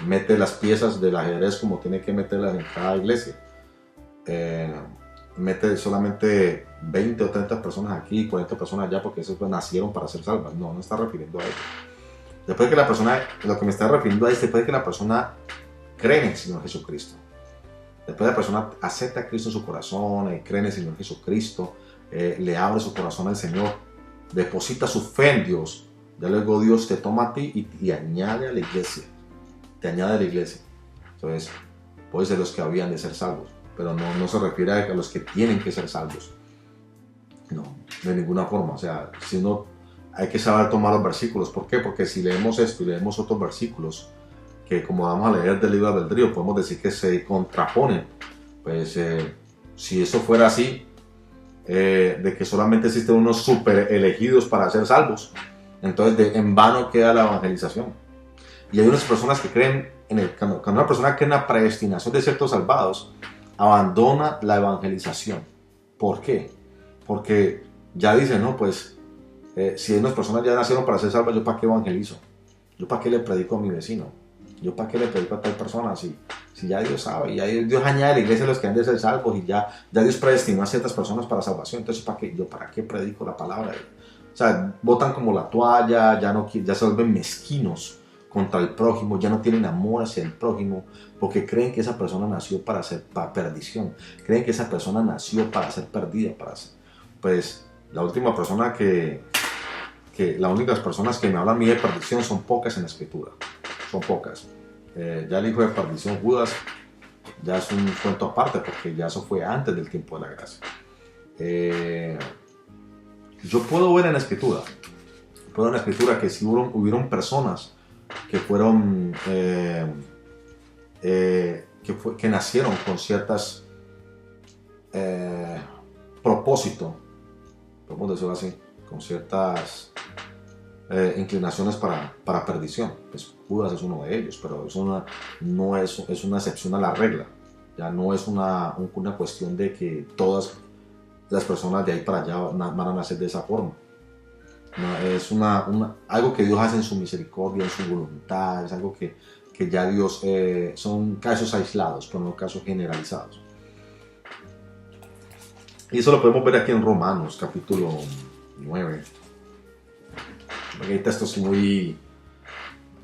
A: y mete las piezas del ajedrez como tiene que meterlas en cada iglesia. Mete solamente 20 o 30 personas aquí, 40 personas allá, porque esos nacieron para ser salvas. No está refiriendo a eso. Después de que la persona, lo que me está refiriendo a es después de que la persona cree en el Señor Jesucristo. Después de la persona acepta a Cristo en su corazón, cree en el Señor Jesucristo, le abre su corazón al Señor, deposita su fe en Dios, ya luego Dios te toma a ti y añade a la iglesia. Te añade a la iglesia. Entonces, puede ser los que habían de ser salvos, pero no se refiere a los que tienen que ser salvos. No, de ninguna forma. O sea, si uno, hay que saber tomar los versículos. ¿Por qué? Porque si leemos esto y leemos otros versículos, que como vamos a leer del libro de Albedrío, podemos decir que se contraponen. Pues si eso fuera así, de que solamente existen unos super elegidos para ser salvos, entonces en vano queda la evangelización. Y hay unas personas que creen, cuando una persona cree en la predestinación de ciertos salvados, abandona la evangelización. ¿Por qué? Porque ya dicen, no, pues si unas personas ya nacieron para ser salvas, ¿yo para qué evangelizo? ¿Yo para qué le predico a mi vecino? ¿Yo para qué le predico a tal persona? Si ya Dios sabe, ya Dios añade a la iglesia a los que han de ser salvos y ya Dios predestinó a ciertas personas para salvación. Entonces, ¿para qué? ¿Yo para qué predico la palabra? O sea, botan como la toalla, ya se vuelven mezquinos contra el prójimo, ya no tienen amor hacia el prójimo, porque creen que esa persona nació para perdición, creen que esa persona nació para ser perdida, pues la última persona las únicas personas que me hablan a mí de perdición son pocas en la escritura, son pocas. Ya el hijo de perdición, Judas, ya es un cuento aparte, porque ya eso fue antes del tiempo de la gracia. Yo puedo ver en la escritura, que si hubieron personas que fueron, que nacieron con ciertas propósitos, podemos decirlo así, con ciertas inclinaciones para perdición. Pues Judas es uno de ellos, pero no es una excepción a la regla. Ya no es una cuestión de que todas las personas de ahí para allá van a nacer de esa forma. No, es algo que Dios hace en su misericordia, en su voluntad, es algo que ya Dios, son casos aislados, pero no casos generalizados. Y eso lo podemos ver aquí en Romanos, capítulo 9. Porque hay textos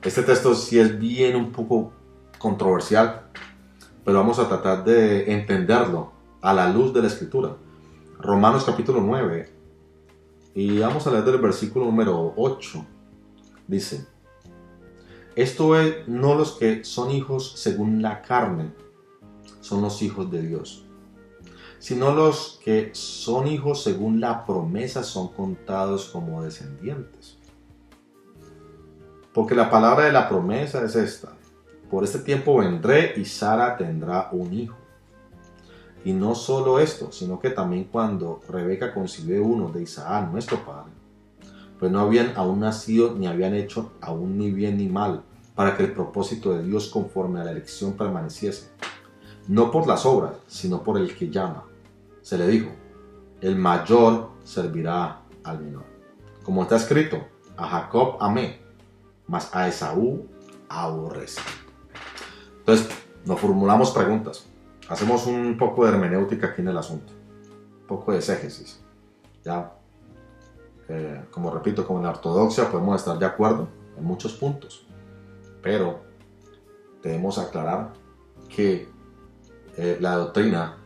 A: este texto sí es bien un poco controversial, pero vamos a tratar de entenderlo a la luz de la Escritura. Romanos capítulo 9, y vamos a leer del versículo número 8. Dice: esto es, no los que son hijos según la carne son los hijos de Dios, sino los que son hijos según la promesa son contados como descendientes. Porque la palabra de la promesa es esta: por este tiempo vendré y Sara tendrá un hijo. Y no solo esto, sino que también cuando Rebeca concibió uno de Isaac, nuestro padre, pues no habían aún nacido ni habían hecho aún ni bien ni mal, para que el propósito de Dios conforme a la elección permaneciese. No por las obras, sino por el que llama. Se le dijo: el mayor servirá al menor. Como está escrito: a Jacob amé, mas a Esaú aborrecí. Entonces, nos formulamos preguntas. Hacemos un poco de hermenéutica aquí en el asunto, un poco de exégesis. Ya, como repito, como en la ortodoxia podemos estar de acuerdo en muchos puntos, pero debemos aclarar que la doctrina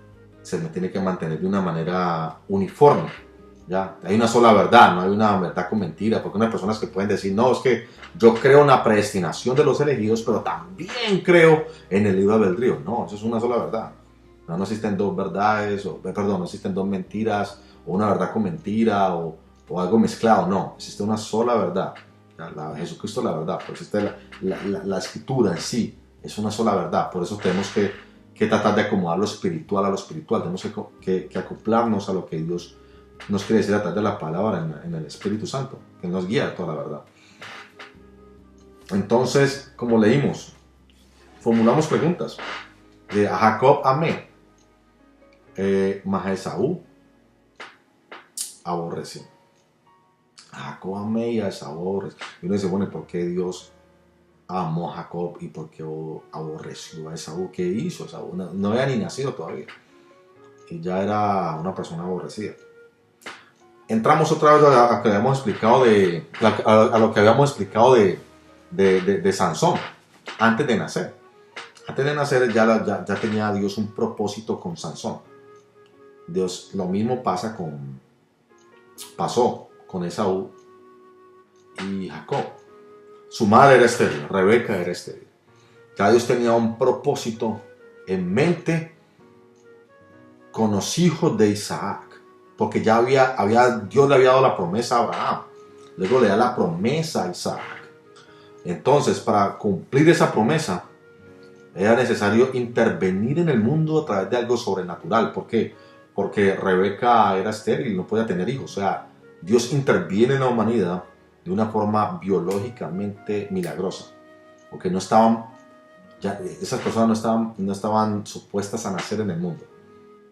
A: se tiene que mantener de una manera uniforme. ¿Ya? Hay una sola verdad, no hay una verdad con mentira, porque hay personas que pueden decir: no, es que yo creo en la predestinación de los elegidos, pero también creo en el libre albedrío. No, eso es una sola verdad. No existen dos verdades, no existen dos mentiras, o una verdad con mentira, o algo mezclado. No, existe una sola verdad. Jesucristo es la verdad, pues existe la escritura en sí, es una sola verdad. Por eso tenemos que tratar de acomodar lo espiritual a lo espiritual, tenemos que acoplarnos a lo que Dios nos quiere decir a través de la palabra en el Espíritu Santo, que nos guía a toda la verdad. Entonces, como leímos, formulamos preguntas. A Jacob amé, mas a Esaú aborrecí. A Jacob amé y a Esaú aborrecí. Y uno dice: bueno, ¿por qué Dios amó a Jacob y por qué aborreció a Esaú? ¿Qué hizo Esaú? No había ni nacido todavía y ya era una persona aborrecida. Entramos otra vez a lo que habíamos explicado de Sansón antes de nacer. Antes de nacer ya tenía Dios un propósito con Sansón. Dios, lo mismo pasó con Esaú y Jacob. Su madre era estéril, Rebeca era estéril. Ya Dios tenía un propósito en mente con los hijos de Isaac. Porque ya Dios le había dado la promesa a Abraham. Luego le da la promesa a Isaac. Entonces, para cumplir esa promesa, era necesario intervenir en el mundo a través de algo sobrenatural. ¿Por qué? Porque Rebeca era estéril y no podía tener hijos. O sea, Dios interviene en la humanidad de una forma biológicamente milagrosa. Porque esas personas no estaban supuestas a nacer en el mundo.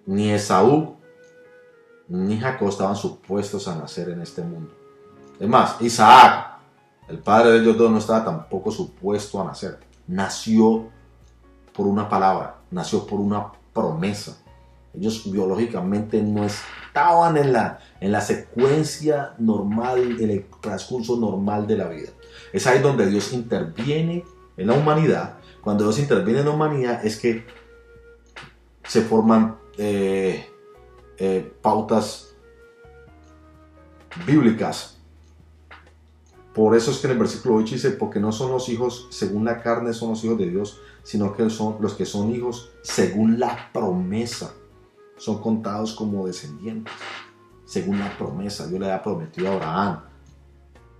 A: Ni Esaú ni Jacob estaban supuestos a nacer en este mundo. Es más, Isaac, el padre de ellos dos, no estaba tampoco supuesto a nacer. Nació por una palabra, nació por una promesa. Ellos biológicamente no estaban en la secuencia normal, en el transcurso normal de la vida. Es ahí donde Dios interviene en la humanidad. Cuando Dios interviene en la humanidad es que se forman pautas bíblicas. Por eso es que en el versículo 8 dice, porque no son los hijos según la carne, son los hijos de Dios, sino que son los que son hijos según la promesa. Son contados como descendientes, según la promesa. Dios le había prometido a Abraham,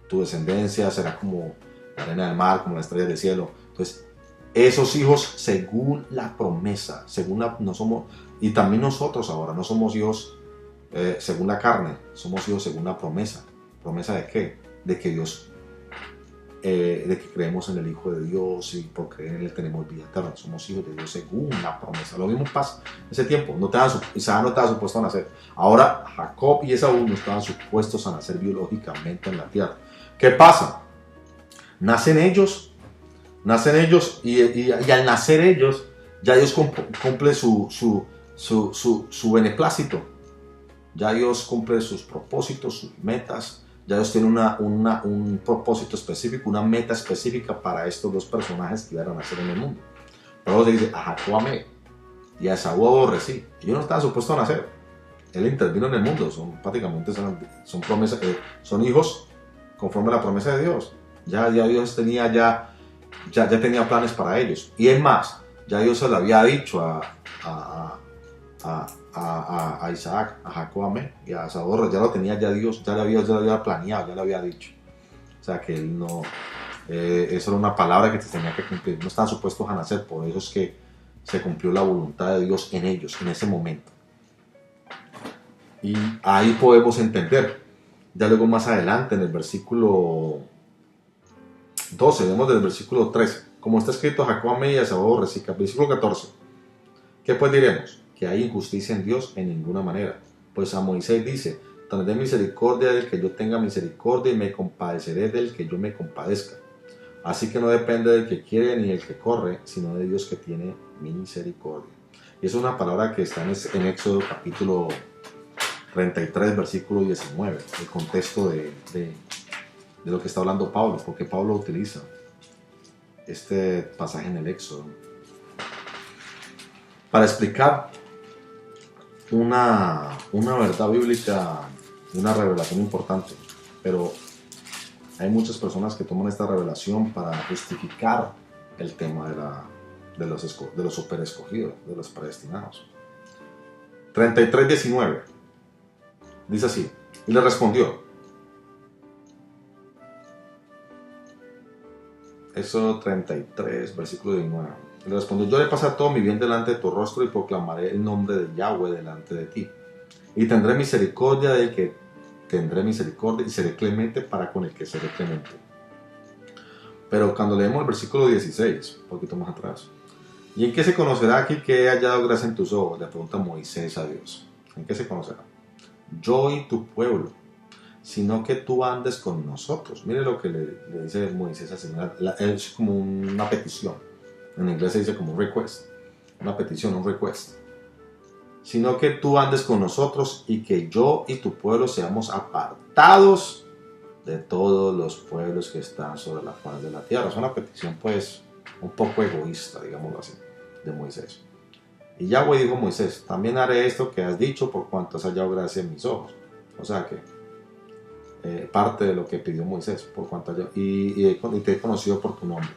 A: tu descendencia será como la arena del mar, como la estrella del cielo. Entonces, esos hijos según la promesa, no somos, y también nosotros ahora no somos hijos según la carne, somos hijos según la promesa. ¿Promesa de qué? De que Dios, de que creemos en el Hijo de Dios y por creer en Él tenemos vida eterna. Somos hijos de Dios según la promesa. Lo mismo pasa en ese tiempo. Isaac no estaba supuesto a nacer. Ahora Jacob y Esaú no estaban supuestos a nacer biológicamente en la tierra. ¿Qué pasa? Nacen ellos y al nacer ellos, ya Dios cumple su beneplácito. Ya Dios cumple sus propósitos, sus metas. Ya Dios tiene un propósito específico, una meta específica para estos dos personajes que iban a nacer en el mundo. Pero se dice, a Jacob amé y a Esaú aborrecí. Ellos no estaban supuestos a nacer. Él intervino en el mundo. Prácticamente son promesas, son hijos conforme a la promesa de Dios. Ya Dios tenía tenía planes para ellos. Y es más, ya Dios se lo había dicho a Isaac, a Jacob amé y a Esaú, ya lo tenía ya Dios, ya lo había planeado, ya lo había dicho. O sea que él no, eso era una palabra que se tenía que cumplir. No estaban supuestos a nacer, por eso es que se cumplió la voluntad de Dios en ellos, en ese momento. Y ahí podemos entender. Ya luego más adelante, en el versículo 12, vemos del versículo 13, como está escrito, Jacob amé y a Esaú aborrecí. Versículo 14, ¿qué pues diremos? Que hay injusticia en Dios en ninguna manera. Pues a Moisés dice, tendré misericordia del que yo tenga misericordia y me compadeceré del que yo me compadezca. Así que no depende del que quiere ni del que corre, sino de Dios que tiene misericordia. Y es una palabra que está en Éxodo capítulo 33, versículo 19, el contexto de lo que está hablando Pablo, porque Pablo utiliza este pasaje en el Éxodo para explicar una verdad bíblica, una revelación importante. Pero hay muchas personas que toman esta revelación para justificar el tema de los super escogidos, de los predestinados. 33:19 dice así, y le respondió, Éxodo 33, versículo 19. Le respondió, yo haré pasar todo mi bien delante de tu rostro y proclamaré el nombre de Yahweh delante de ti. Y tendré misericordia del que tendré misericordia y seré clemente para con el que seré clemente. Pero cuando leemos el versículo 16, un poquito más atrás, ¿y en qué se conocerá aquí que he hallado gracia en tus ojos? Le pregunta Moisés a Dios. ¿En qué se conocerá? Yo y tu pueblo, sino que tú andes con nosotros. Mire lo que le dice Moisés al Señor. Es como una petición. En inglés se dice como un request. Una petición, un request. Sino que tú andes con nosotros y que yo y tu pueblo seamos apartados de todos los pueblos que están sobre la faz de la tierra. Es una petición pues un poco egoísta, digámoslo así, de Moisés. Y Yahweh dijo a Moisés, también haré esto que has dicho por cuanto has hallado gracia en mis ojos. O sea que parte de lo que pidió Moisés, por cuanto y te he conocido por tu nombre.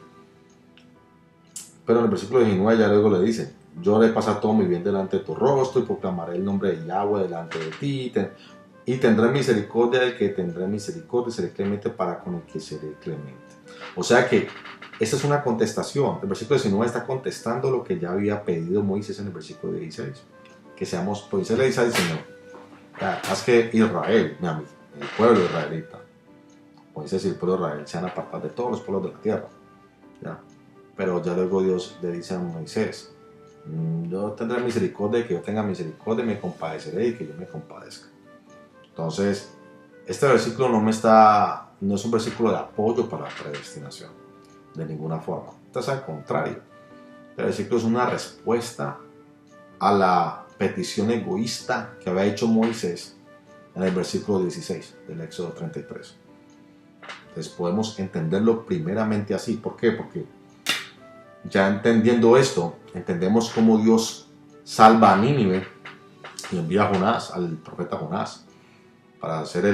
A: Pero en el versículo 19 ya luego le dice, yo haré pasar todo mi bien delante de tu rostro y proclamaré el nombre de Yahweh delante de ti y tendré misericordia del que tendré misericordia y seré clemente para con el que seré clemente. O sea que esta es una contestación. El versículo 19 está contestando lo que ya había pedido Moisés en el versículo 16. Que seamos, Moisés le dice al Señor, haz que Israel, el pueblo israelita, Moisés y el pueblo de Israel sean apartados de todos los pueblos de la tierra. ¿Ya? Pero ya luego Dios le dice a Moisés, yo tendré misericordia de que yo tenga misericordia y me compadeceré y que yo me compadezca. Entonces, este versículo no es un versículo de apoyo para la predestinación, de ninguna forma. Entonces, al contrario, este versículo es una respuesta a la petición egoísta que había hecho Moisés en el versículo 16 del Éxodo 33. Entonces podemos entenderlo primeramente así. ¿Por qué? Porque ya entendiendo esto, entendemos cómo Dios salva a Nínive y envía a Jonás, al profeta Jonás, para ser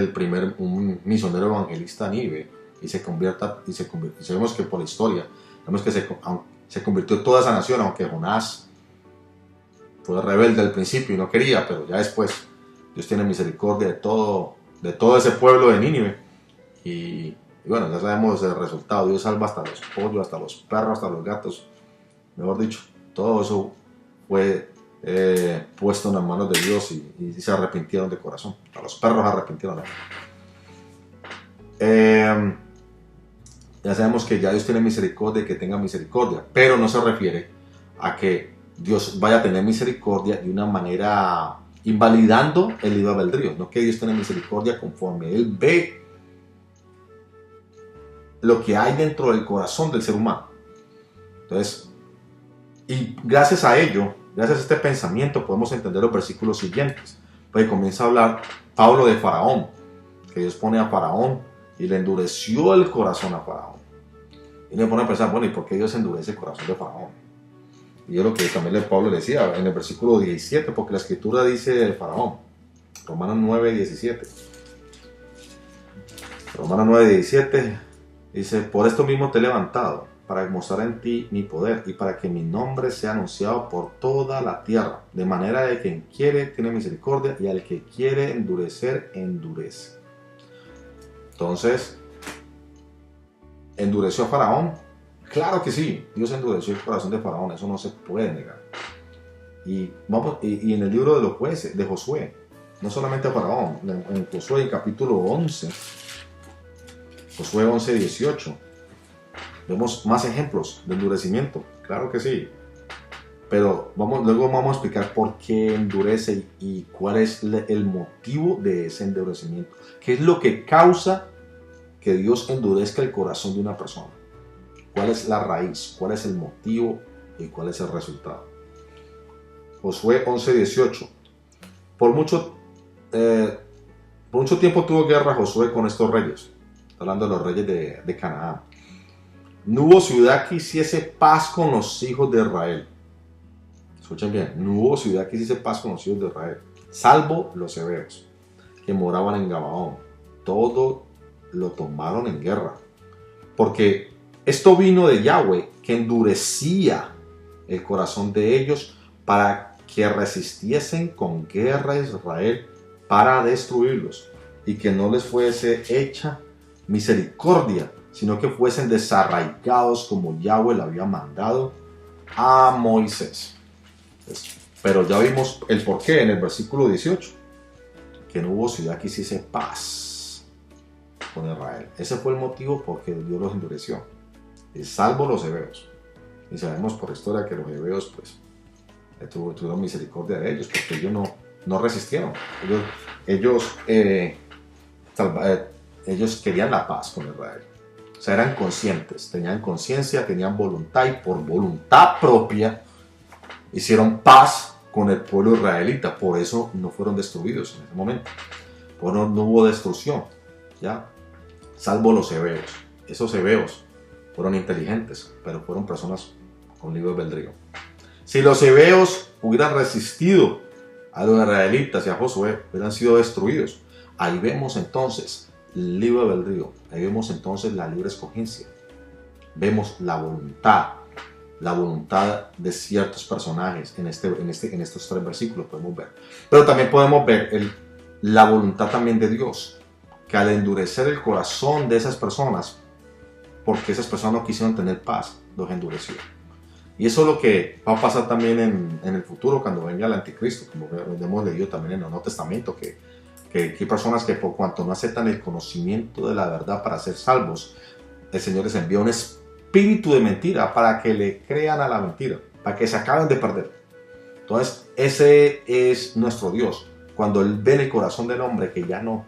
A: un misionero evangelista a Nínive y se convierta, y sabemos que por la historia, vemos que se convirtió toda esa nación, aunque Jonás fue rebelde al principio y no quería, pero ya después Dios tiene misericordia de todo ese pueblo de Nínive y bueno, ya sabemos el resultado. Dios salva hasta los pollos, hasta los perros, hasta los gatos, mejor dicho, todo eso fue puesto en las manos de Dios y se arrepintieron de corazón. A los perros arrepintieron. Ya sabemos que ya Dios tiene misericordia y que tenga misericordia, pero no se refiere a que Dios vaya a tener misericordia de una manera invalidando el libre albedrío, no que Dios tiene misericordia conforme Él ve lo que hay dentro del corazón del ser humano. Entonces, y gracias a ello, gracias a este pensamiento, podemos entender los versículos siguientes. Porque comienza a hablar Pablo de Faraón, que Dios pone a Faraón y le endureció el corazón a Faraón. Y le pone a pensar, bueno, ¿y por qué Dios endurece el corazón de Faraón? Y es lo que también Pablo le decía en el versículo 17, porque la escritura dice de Faraón, Romanos 9, 17. Romanos 9, 17 dice, por esto mismo te he levantado, para mostrar en ti mi poder y para que mi nombre sea anunciado por toda la tierra, de manera de que quien quiere tiene misericordia y al que quiere endurecer, endurece. Entonces, ¿endureció a Faraón? Claro que sí, Dios endureció el corazón de Faraón, eso no se puede negar. Y en el libro de los jueces, de Josué, no solamente a Faraón, en Josué, en capítulo 11, Josué 11, 18, vemos más ejemplos de endurecimiento, claro que sí. Pero luego vamos a explicar por qué endurece y cuál es el motivo de ese endurecimiento. ¿Qué es lo que causa que Dios endurezca el corazón de una persona? ¿Cuál es la raíz? ¿Cuál es el motivo? ¿Y cuál es el resultado? Josué 11:18. Por mucho tiempo tuvo guerra Josué con estos reyes. Hablando de los reyes de Canaán. No hubo ciudad que hiciese paz con los hijos de Israel. Escuchen bien, no hubo ciudad que hiciese paz con los hijos de Israel, salvo los hebeos, que moraban en Gabaón. Todo lo tomaron en guerra. Porque esto vino de Yahweh, que endurecía el corazón de ellos para que resistiesen con guerra a Israel para destruirlos, y que no les fuese hecha misericordia, sino que fuesen desarraigados como Yahweh le había mandado a Moisés. Pero ya vimos el porqué en el versículo 18, que no hubo ciudad que hiciese paz con Israel. Ese fue el motivo por que Dios los endureció, salvo los hebeos. Y sabemos por historia que los hebeos pues tuvieron misericordia de ellos, porque ellos no resistieron. Ellos querían la paz con Israel. O sea, eran conscientes, tenían conciencia, tenían voluntad y por voluntad propia hicieron paz con el pueblo israelita. Por eso no fueron destruidos en ese momento. Por eso no hubo destrucción, ¿ya? Salvo los hebeos. Esos hebeos fueron inteligentes, pero fueron personas con libre albedrío. Si los hebeos hubieran resistido a los israelitas y a Josué, hubieran sido destruidos. Ahí vemos entonces el libre albedrío, ahí vemos entonces la libre escogencia, vemos la voluntad de ciertos personajes en estos tres versículos podemos ver. Pero también podemos ver la voluntad también de Dios, que al endurecer el corazón de esas personas, porque esas personas no quisieron tener paz, los endureció. Y eso es lo que va a pasar también en el futuro cuando venga el anticristo, como hemos leído también en el Nuevo Testamento, que hay personas que por cuanto no aceptan el conocimiento de la verdad para ser salvos, el Señor les envía un espíritu de mentira para que le crean a la mentira, para que se acaben de perder. Entonces ese es nuestro Dios. Cuando Él ve en el corazón del hombre que ya no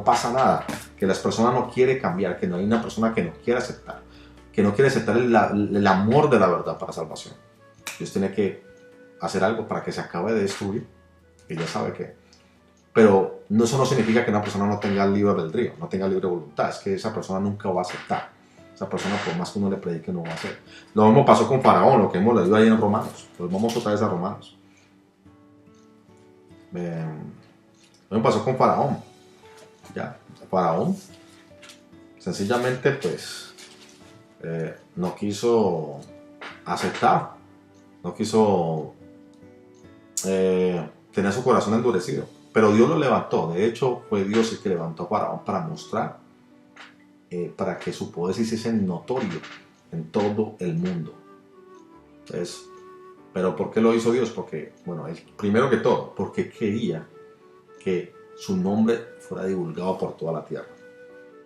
A: pasa nada, que las personas no quieren cambiar, que no hay una persona que no quiere aceptar el amor de la verdad para salvación. Dios tiene que hacer algo para que se acabe de destruir, y ya sabe que. Pero eso no significa que una persona no tenga libre albedrío, no tenga libre voluntad. Es que esa persona nunca va a aceptar. Esa persona, por más que uno le predique, no va a hacer. Lo mismo pasó con Faraón, lo que hemos leído ahí en Romanos. Pues vamos otra vez a Romanos. Lo mismo pasó con Faraón. Ya, Faraón sencillamente pues no quiso aceptar, no quiso tener su corazón endurecido. Pero Dios lo levantó. De hecho, fue Dios el que levantó a Faraón para mostrar, para que su poder se hiciese notorio en todo el mundo. Entonces, ¿pero por qué lo hizo Dios? Porque, bueno, primero que todo, porque quería que su nombre fuera divulgado por toda la tierra.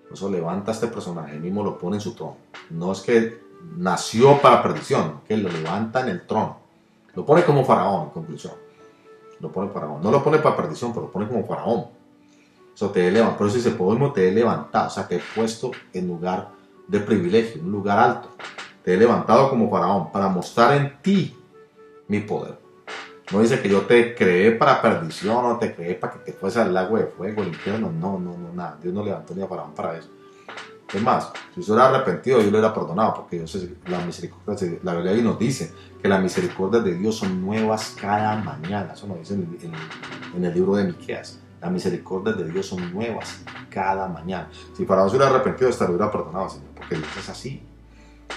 A: Por eso levanta a este personaje, él mismo lo pone en su trono. No es que nació para perdición, que lo levanta en el trono. Lo pone como faraón, en conclusión. Lo pone faraón. No lo pone para perdición, pero lo pone como faraón. Eso te he levantado. Por eso dice, por mismo te he levantado. O sea, te he puesto en lugar de privilegio, en un lugar alto. Te he levantado como faraón para mostrar en ti mi poder. No dice que yo te creé para perdición o te creé para que te fuese al lago de fuego, el infierno. No, nada. Dios no levantó ni a Faraón para eso. Es más, si usted hubiera arrepentido, yo lo hubiera perdonado, porque Dios es la misericordia. La Biblia ahí nos dice que las misericordias de Dios son nuevas cada mañana. Eso nos dice en el libro de Miqueas. Las misericordias de Dios son nuevas cada mañana. Si Faraón se hubiera arrepentido, hasta lo hubiera perdonado, Señor, porque Dios es así.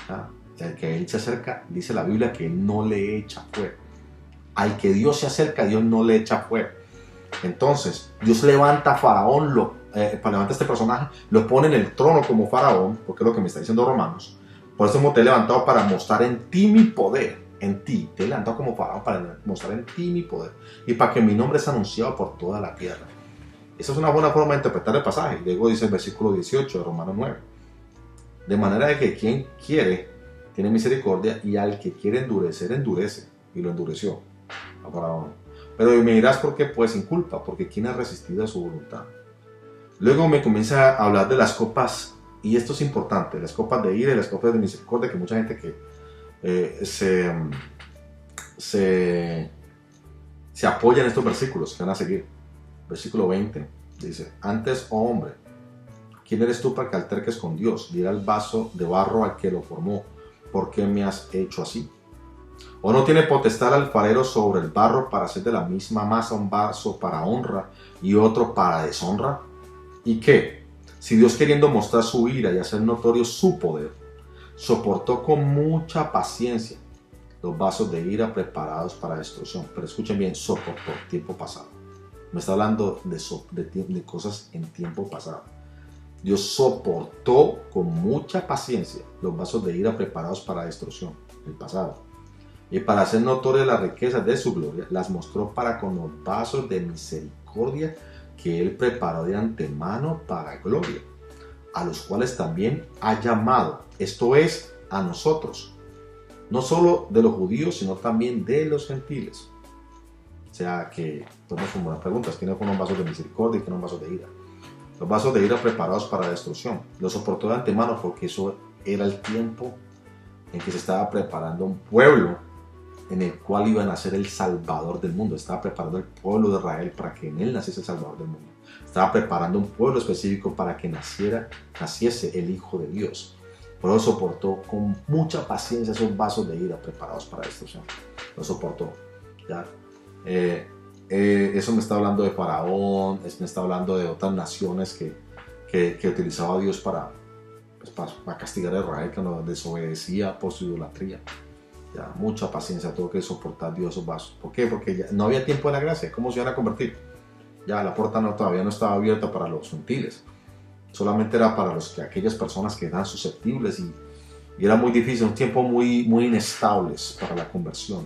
A: ¿Ah? El que él se acerca, dice la Biblia, que él no le echa fuego. Al que Dios se acerca, Dios no le echa fuego. Entonces, Dios levanta a Faraón, levanta a este personaje, lo pone en el trono como Faraón, porque es lo que me está diciendo Romanos. Por eso te he levantado para mostrar en ti mi poder. En ti, te he levantado como Faraón para mostrar en ti mi poder. Y para que mi nombre sea anunciado por toda la tierra. Esa es una buena forma de interpretar el pasaje. Luego dice el versículo 18 de Romanos 9. De manera de que quien quiere, tiene misericordia, y al que quiere endurecer, endurece. Y lo endureció a Faraón. Pero me dirás por qué, pues sin culpa, porque ¿quién ha resistido a su voluntad? Luego me comienza a hablar de las copas, y esto es importante, las copas de ira y las copas de misericordia, que mucha gente que se apoya en estos versículos que van a seguir. Versículo 20 dice, antes, oh hombre, ¿quién eres tú para que alterques con Dios? Dirá el vaso de barro al que lo formó, ¿por qué me has hecho así? ¿O no tiene potestad el alfarero sobre el barro para hacer de la misma masa un vaso para honra y otro para deshonra? ¿Y qué? Si Dios, queriendo mostrar su ira y hacer notorio su poder, soportó con mucha paciencia los vasos de ira preparados para destrucción. Pero escuchen bien, soportó, tiempo pasado. Me está hablando de cosas en tiempo pasado. Dios soportó con mucha paciencia los vasos de ira preparados para destrucción, el pasado. Y para hacer notorias las riquezas de su gloria, las mostró para con los vasos de misericordia que Él preparó de antemano para gloria, a los cuales también ha llamado, esto es, a nosotros, no solo de los judíos, sino también de los gentiles. O sea que podemos formular preguntas, ¿quiénes fueron los vasos de misericordia y quiénes los vasos de ira? Los vasos de ira preparados para destrucción, los soportó de antemano porque eso era el tiempo en que se estaba preparando un pueblo en el cual iba a nacer el Salvador del mundo. Estaba preparando el pueblo de Israel para que en él naciese el Salvador del mundo. Estaba preparando un pueblo específico para que naciese el Hijo de Dios. Por eso soportó con mucha paciencia esos vasos de ira preparados para destrucción. Lo soportó. ¿Ya? Eso me está hablando de Faraón, me está hablando de otras naciones que utilizaba Dios para castigar a Israel, que no desobedecía por su idolatría. Ya, mucha paciencia tuvo que soportar Dios esos vasos. ¿Por qué? Porque ya no había tiempo de la gracia. ¿Cómo se iban a convertir? Ya la puerta todavía no estaba abierta para los gentiles. Solamente era para aquellas personas que eran susceptibles y era muy difícil, un tiempo muy inestables para la conversión.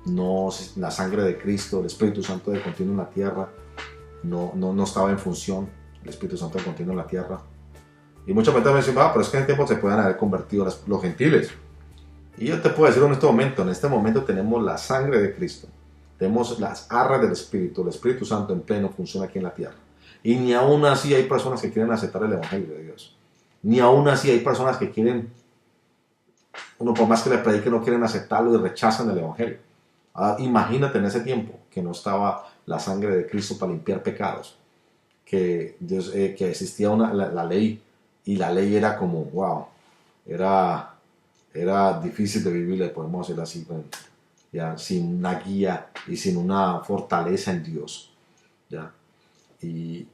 A: No, la sangre de Cristo, el Espíritu Santo de continuo en la tierra, no estaba en función. El Espíritu Santo de continuo en la tierra. Y muchas veces me dicen, pero es que en el tiempo se pueden haber convertido los gentiles. Y yo te puedo decir en este momento tenemos la sangre de Cristo, tenemos las arras del Espíritu, el Espíritu Santo en pleno funciona aquí en la tierra. Y ni aún así hay personas que quieren aceptar el Evangelio de Dios. Ni aún así hay personas que quieren, por más que le prediquen, no quieren aceptarlo y rechazan el Evangelio. Imagínate en ese tiempo que no estaba la sangre de Cristo para limpiar pecados, que, Dios, que existía la ley, y la ley era como, wow, era, era difícil de vivir, le podemos decir así, ya, sin una guía y sin una fortaleza en Dios. ¿Ya? Y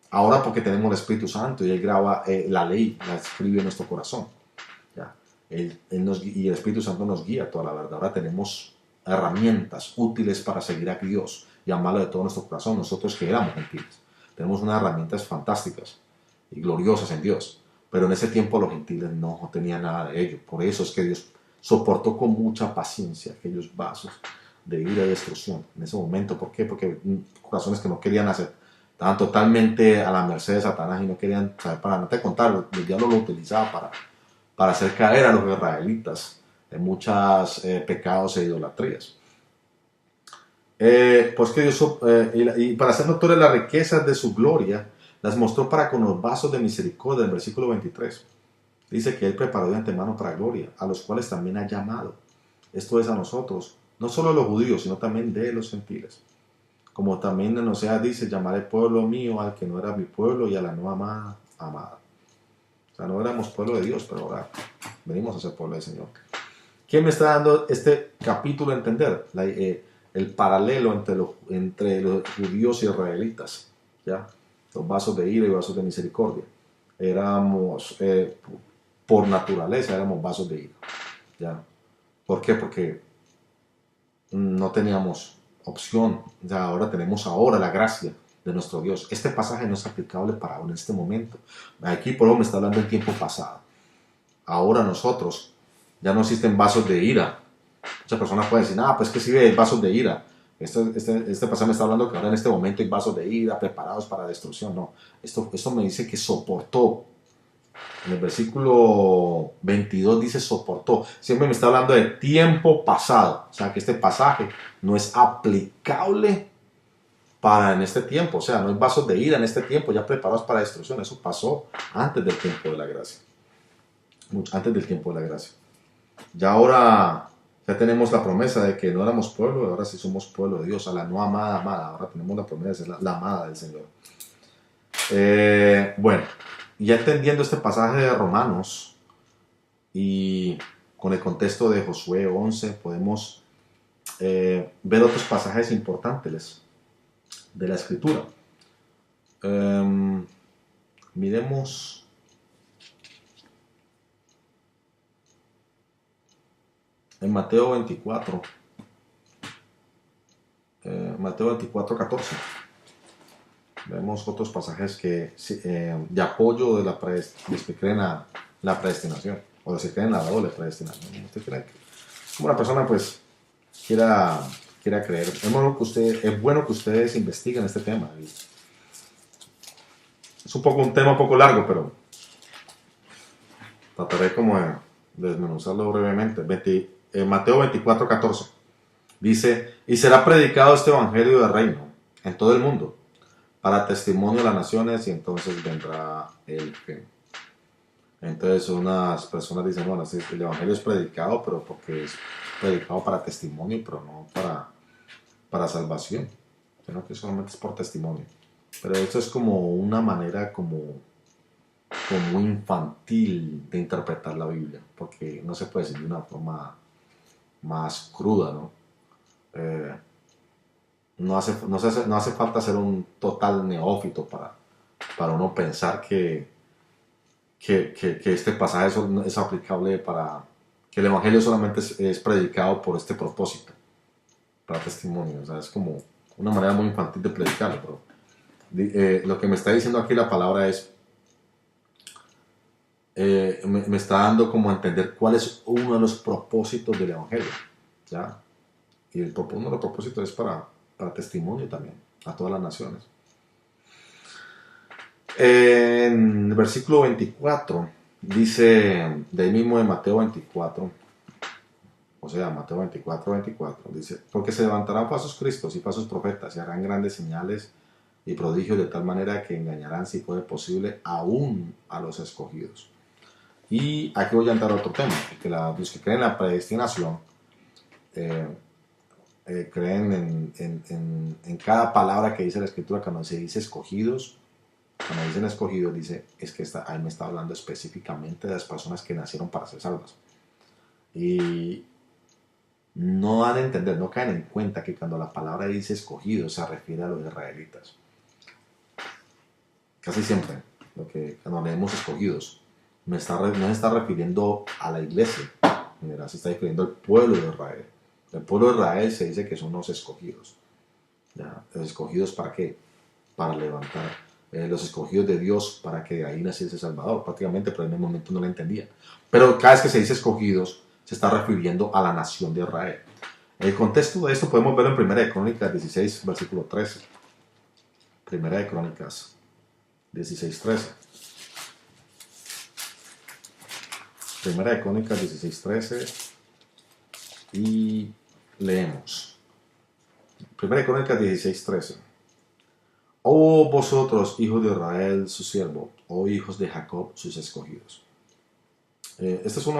A: ahora porque tenemos el Espíritu Santo y Él graba la ley, la escribe en nuestro corazón. ¿Ya? Y el Espíritu Santo nos guía a toda la verdad. Ahora tenemos herramientas útiles para seguir a Dios y amarlo de todo nuestro corazón. Nosotros que éramos gentiles, tenemos unas herramientas fantásticas y gloriosas en Dios. Pero en ese tiempo los gentiles no tenían nada de ello. Por eso es que Dios soportó con mucha paciencia aquellos vasos de ira y destrucción en ese momento. ¿Por qué? Porque corazones que no querían hacer, estaban totalmente a la merced de Satanás y no querían saber, para no te contar, el diablo lo utilizaba para hacer caer a los israelitas en muchos pecados e idolatrías. Pues que Dios, y para hacer notorias las riquezas de su gloria, las mostró para con los vasos de misericordia, en el versículo 23. Dice que Él preparó de antemano para gloria, a los cuales también ha llamado. Esto es a nosotros, no solo a los judíos, sino también de los gentiles. Como también en Oseas dice, llamaré pueblo mío al que no era mi pueblo y a la no amada, amada. O sea, no éramos pueblo de Dios, pero ahora venimos a ser pueblo del Señor. ¿Quién me está dando este capítulo a entender? El paralelo entre los judíos y israelitas. ¿Ya? Los vasos de ira y vasos de misericordia. Éramos, por naturaleza, éramos vasos de ira. ¿Ya? ¿Por qué? Porque no teníamos opción. Ya ahora tenemos la gracia de nuestro Dios. Este pasaje no es aplicable para ahora en este momento. Aquí por lo me está hablando en tiempo pasado. Ahora nosotros ya no existen vasos de ira. Muchas personas pueden decir, pues que sí hay vasos de ira. Este pasaje me está hablando que ahora en este momento hay vasos de ira preparados para destrucción. No, esto me dice que soportó. En el versículo 22 dice soportó. Siempre me está hablando de tiempo pasado. O sea que este pasaje no es aplicable para en este tiempo. O sea, no hay vasos de ira en este tiempo ya preparados para destrucción. Eso pasó antes del tiempo de la gracia. Mucho antes del tiempo de la gracia. Ya ahora ya tenemos la promesa de que no éramos pueblo, ahora sí somos pueblo de Dios, a la no amada, amada. Ahora tenemos la promesa, la amada del Señor. Bueno, ya entendiendo este pasaje de Romanos y con el contexto de Josué 11, podemos ver otros pasajes importantes de la Escritura. Miremos en Mateo 24, Mateo 24, 14. Vemos otros pasajes que de apoyo de los que creen a la predestinación, o los que creen a la doble predestinación. ¿Usted cree que como una persona pues quiera creer? Es bueno que ustedes investiguen este tema. Es un tema un poco largo, pero trataré como de desmenuzarlo brevemente. Mateo 24, 14 dice, y será predicado este evangelio del reino en todo el mundo para testimonio de las naciones y entonces vendrá el fin. Entonces unas personas dicen, bueno, sí, el evangelio es predicado, pero porque es predicado para testimonio, pero no para salvación, sino que solamente es por testimonio. Pero esto es como una manera como infantil de interpretar la Biblia, porque no se puede decir de una forma más cruda, ¿no? No hace falta ser un total neófito para uno pensar que este pasaje es aplicable que el evangelio solamente es predicado por este propósito, para testimonio. O sea, es como una manera muy infantil de predicarlo, pero lo que me está diciendo aquí la palabra es, me está dando como a entender cuál es uno de los propósitos del evangelio, ¿ya? Y uno de los propósitos es para testimonio también a todas las naciones. En el versículo 24 dice, de ahí mismo de Mateo 24, o sea, Mateo 24, 24, dice, porque se levantarán falsos cristos y falsos profetas y harán grandes señales y prodigios de tal manera que engañarán, si fuere posible, aún a los escogidos. Y aquí voy a entrar a otro tema, porque los que creen en la predestinación eh, creen en cada palabra que dice la escritura. Cuando se dice escogidos, cuando dicen escogidos, dice, es que ahí me está hablando específicamente de las personas que nacieron para ser salvas. Y no dan a entender, no caen en cuenta que cuando la palabra dice escogidos se refiere a los israelitas. Casi siempre, cuando leemos escogidos, no se está refiriendo a la iglesia, se está refiriendo al pueblo de Israel. El pueblo de Israel se dice que son los escogidos. ¿Ya? ¿Los escogidos para qué? Para levantar. Los escogidos de Dios para que ahí naciese el Salvador. Prácticamente, pero en el momento no lo entendía. Pero cada vez que se dice escogidos, se está refiriendo a la nación de Israel. El contexto de esto podemos verlo en 1 de Crónicas 16, versículo 13. 1 de Crónicas 16, 13. 1 de Crónicas 16, 13. Y leemos. 1 de Crónicas 16, 13. Oh vosotros, hijos de Israel, su siervo, oh hijos de Jacob, sus escogidos. Este es son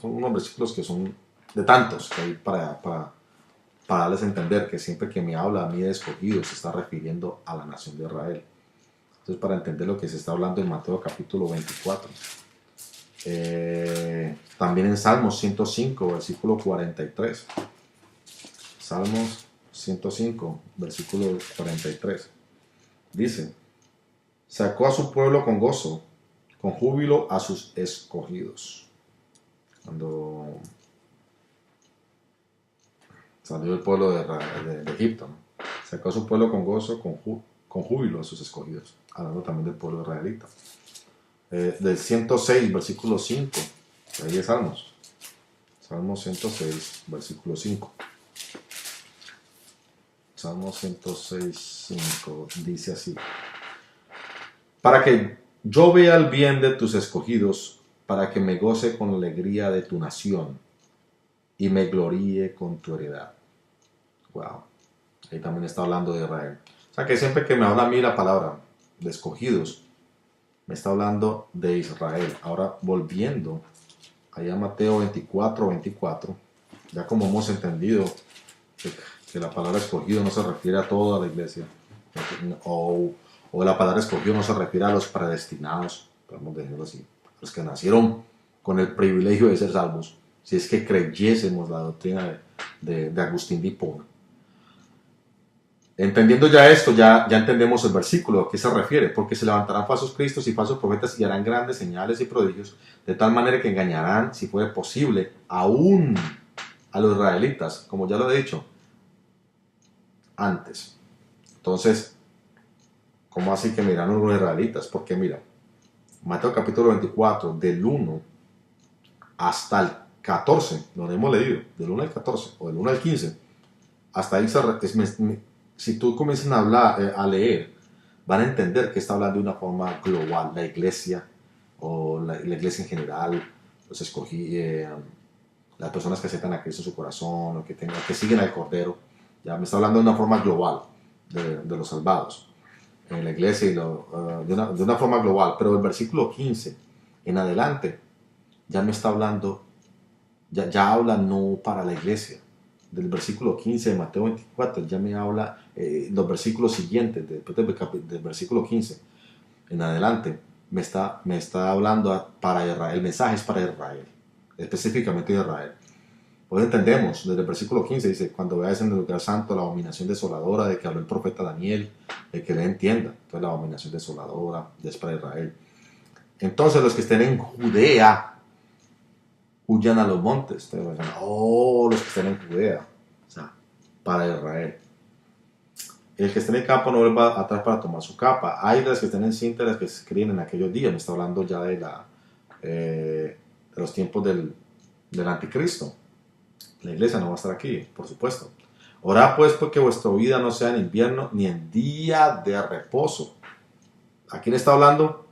A: unos versículos que son de tantos que hay para darles a entender que siempre que me habla a mí de escogidos se está refiriendo a la nación de Israel. Entonces, para entender lo que se está hablando en Mateo capítulo 24. También en Salmos 105, versículo 43. Salmos 105, versículo 43. Dice, sacó a su pueblo con gozo, con júbilo a sus escogidos. Cuando salió el pueblo de Egipto, ¿no? Sacó a su pueblo con gozo, con júbilo a sus escogidos. Hablando también del pueblo israelita. Del 106, versículo 5. Ahí es Salmos. Salmos 106, versículo 5. Salmos 106, 5 dice así. Para que yo vea el bien de tus escogidos, para que me goce con la alegría de tu nación y me gloríe con tu heredad. Wow. Ahí también está hablando de Israel. O sea que siempre que me habla a mí la palabra de escogidos, me está hablando de Israel. Ahora volviendo allá a Mateo 24, 24, ya como hemos entendido que la palabra escogido no se refiere a toda la iglesia, o la palabra escogido no se refiere a los predestinados, podemos decirlo así, los que nacieron con el privilegio de ser salvos, si es que creyésemos la doctrina de Agustín de Hipona. Entendiendo ya esto, ya entendemos el versículo a qué se refiere, porque se levantarán falsos cristos y falsos profetas y harán grandes señales y prodigios, de tal manera que engañarán, si fuere posible, aún a los israelitas, como ya lo he dicho antes. Entonces, ¿cómo así que miran los israelitas? Porque mira, Mateo capítulo 24, del 1 hasta el 14, lo hemos leído, del 1 al 14, o del 1 al 15, hasta ahí si tú comienzas a hablar, a leer, van a entender que está hablando de una forma global, la iglesia, o la iglesia en general, las personas que aceptan a Cristo en su corazón, o que siguen al Cordero. Ya me está hablando de una forma global, de los salvados, en la iglesia, de una forma global. Pero el versículo 15 en adelante, ya me está hablando, ya habla no para la iglesia. Del versículo 15 de Mateo 24, ya me habla los versículos siguientes, después del versículo 15 en adelante, me está hablando para Israel, el mensaje es para Israel, específicamente de Israel. Pues entendemos, desde el versículo 15 dice, cuando veáis en el lugar santo la abominación desoladora de que habló el profeta Daniel, de que le entienda, entonces la abominación desoladora es para Israel. Entonces los que estén en Judea, huyan a los montes. Los que estén en Judea, o sea, para Israel. El que esté en el campo no vuelva atrás para tomar su capa. Hay de las que estén en cinta, las que se críen en aquellos días. Me está hablando ya de los tiempos del anticristo. La iglesia no va a estar aquí, por supuesto. Orad pues porque vuestra vida no sea en invierno ni en día de reposo. ¿A quién está hablando?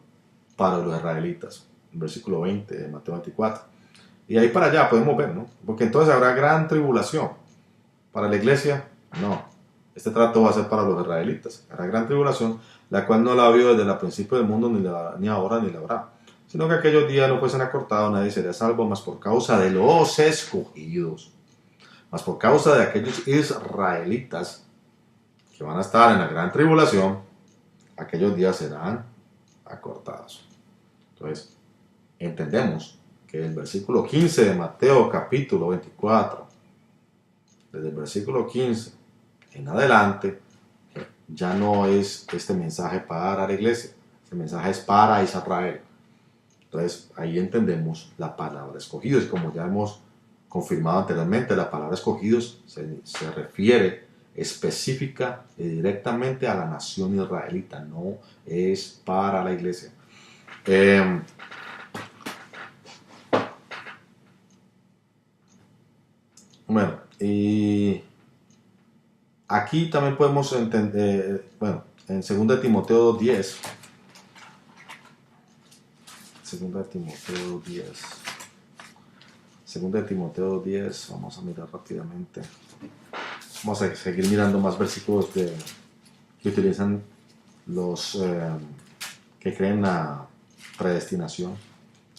A: Para los israelitas. El versículo 20 de Mateo 24. Y ahí para allá podemos ver, ¿no? Porque entonces habrá gran tribulación. Para la iglesia, no. Este trato va a ser para los israelitas. Habrá gran tribulación, la cual no la ha habido desde el principio del mundo, ni ahora ni la habrá. Sino que aquellos días no fuesen acortados, nadie sería salvo, más por causa de los escogidos. Mas por causa de aquellos israelitas que van a estar en la gran tribulación, aquellos días serán acortados. Entonces, entendemos que el versículo 15 de Mateo capítulo 24, desde el versículo 15 en adelante, ya no es este mensaje para la iglesia, este mensaje es para Israel. Entonces, ahí entendemos la palabra escogidos, como ya hemos confirmado anteriormente, la palabra escogidos se refiere específica y directamente a la nación israelita, no es para la iglesia. Bueno, y aquí también podemos entender, en 2 Timoteo 10, 2 Timoteo 10, vamos a mirar rápidamente. Vamos a seguir mirando más versículos que utilizan los que creen la predestinación,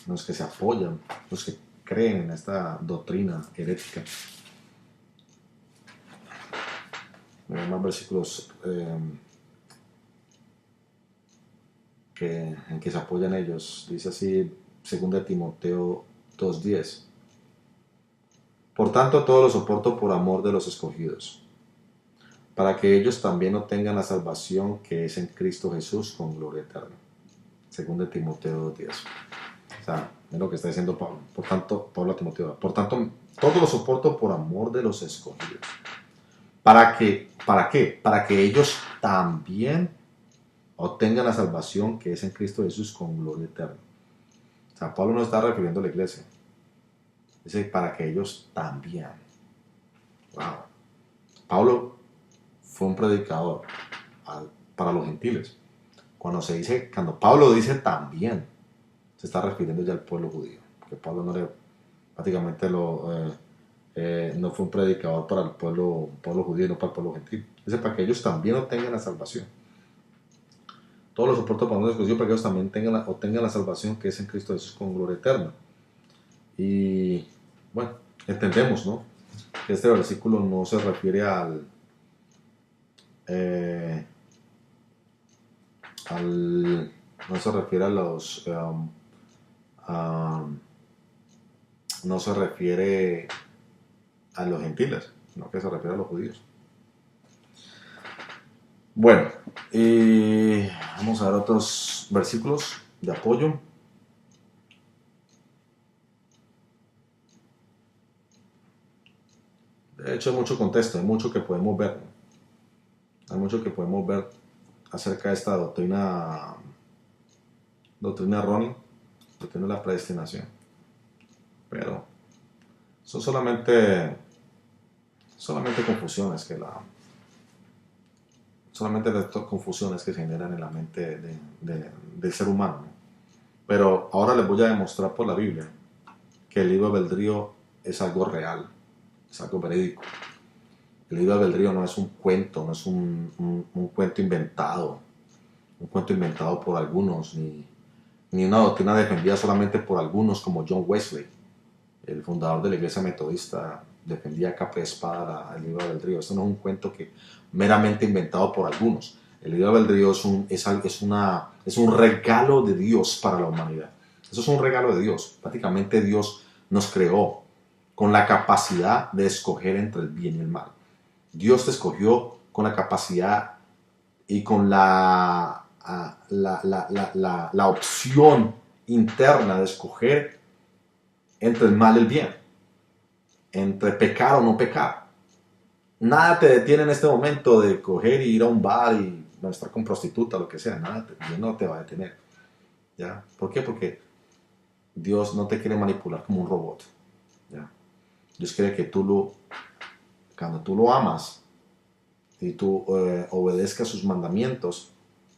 A: los que se apoyan, los que creen en esta doctrina herética. Más versículos en que se apoyan ellos. Dice así 2 Timoteo 2:10. Por tanto, todo lo soporto por amor de los escogidos, para que ellos también obtengan la salvación que es en Cristo Jesús con gloria eterna. 2 Timoteo 2:10. O sea, es lo que está diciendo Pablo. Por tanto, Pablo a Timoteo. Por tanto, todo lo soporto por amor de los escogidos. ¿Para qué? Para que ellos también obtengan la salvación que es en Cristo Jesús con gloria eterna. O sea, Pablo no está refiriendo a la iglesia. Dice, para que ellos también. Wow. Pablo fue un predicador para los gentiles. Cuando Pablo dice también, se está refiriendo ya al pueblo judío. Porque Pablo prácticamente no fue un predicador para el pueblo judío, no para el pueblo gentil. Dice, para que ellos también obtengan la salvación. Todos los soportos para los escogidos, para que ellos también obtengan la salvación que es en Cristo Jesús con gloria eterna. Y bueno, entendemos, ¿no?, que este versículo no se refiere no se refiere a los no se refiere a los gentiles, sino que se refiere a los judíos. Bueno, vamos a ver otros versículos de apoyo. De hecho, hay mucho contexto, hay mucho que podemos ver, ¿no? Hay mucho que podemos ver acerca de esta doctrina errónea, doctrina de la predestinación. Pero son solamente confusiones confusiones que se generan en la mente del ser humano, ¿no? Pero ahora les voy a demostrar por la Biblia que el libre albedrío es algo real, es algo verídico. El libre albedrío no es un cuento, no es un cuento inventado, por algunos, ni una doctrina defendida solamente por algunos como John Wesley, el fundador de la iglesia metodista, defendía a capa y espada el libre albedrío. Esto no es un cuento meramente inventado por algunos. El libre albedrío es un regalo de Dios para la humanidad. Eso es un regalo de Dios. Prácticamente Dios nos creó con la capacidad de escoger entre el bien y el mal. Dios te escogió con la capacidad y con la opción interna de escoger entre el mal y el bien, entre pecar o no pecar. Nada te detiene en este momento de coger y ir a un bar y estar con prostituta, lo que sea. Dios no te va a detener, ¿ya? ¿Por qué? Porque Dios no te quiere manipular como un robot, ¿ya? Dios quiere que cuando tú lo amas y tú obedezcas sus mandamientos,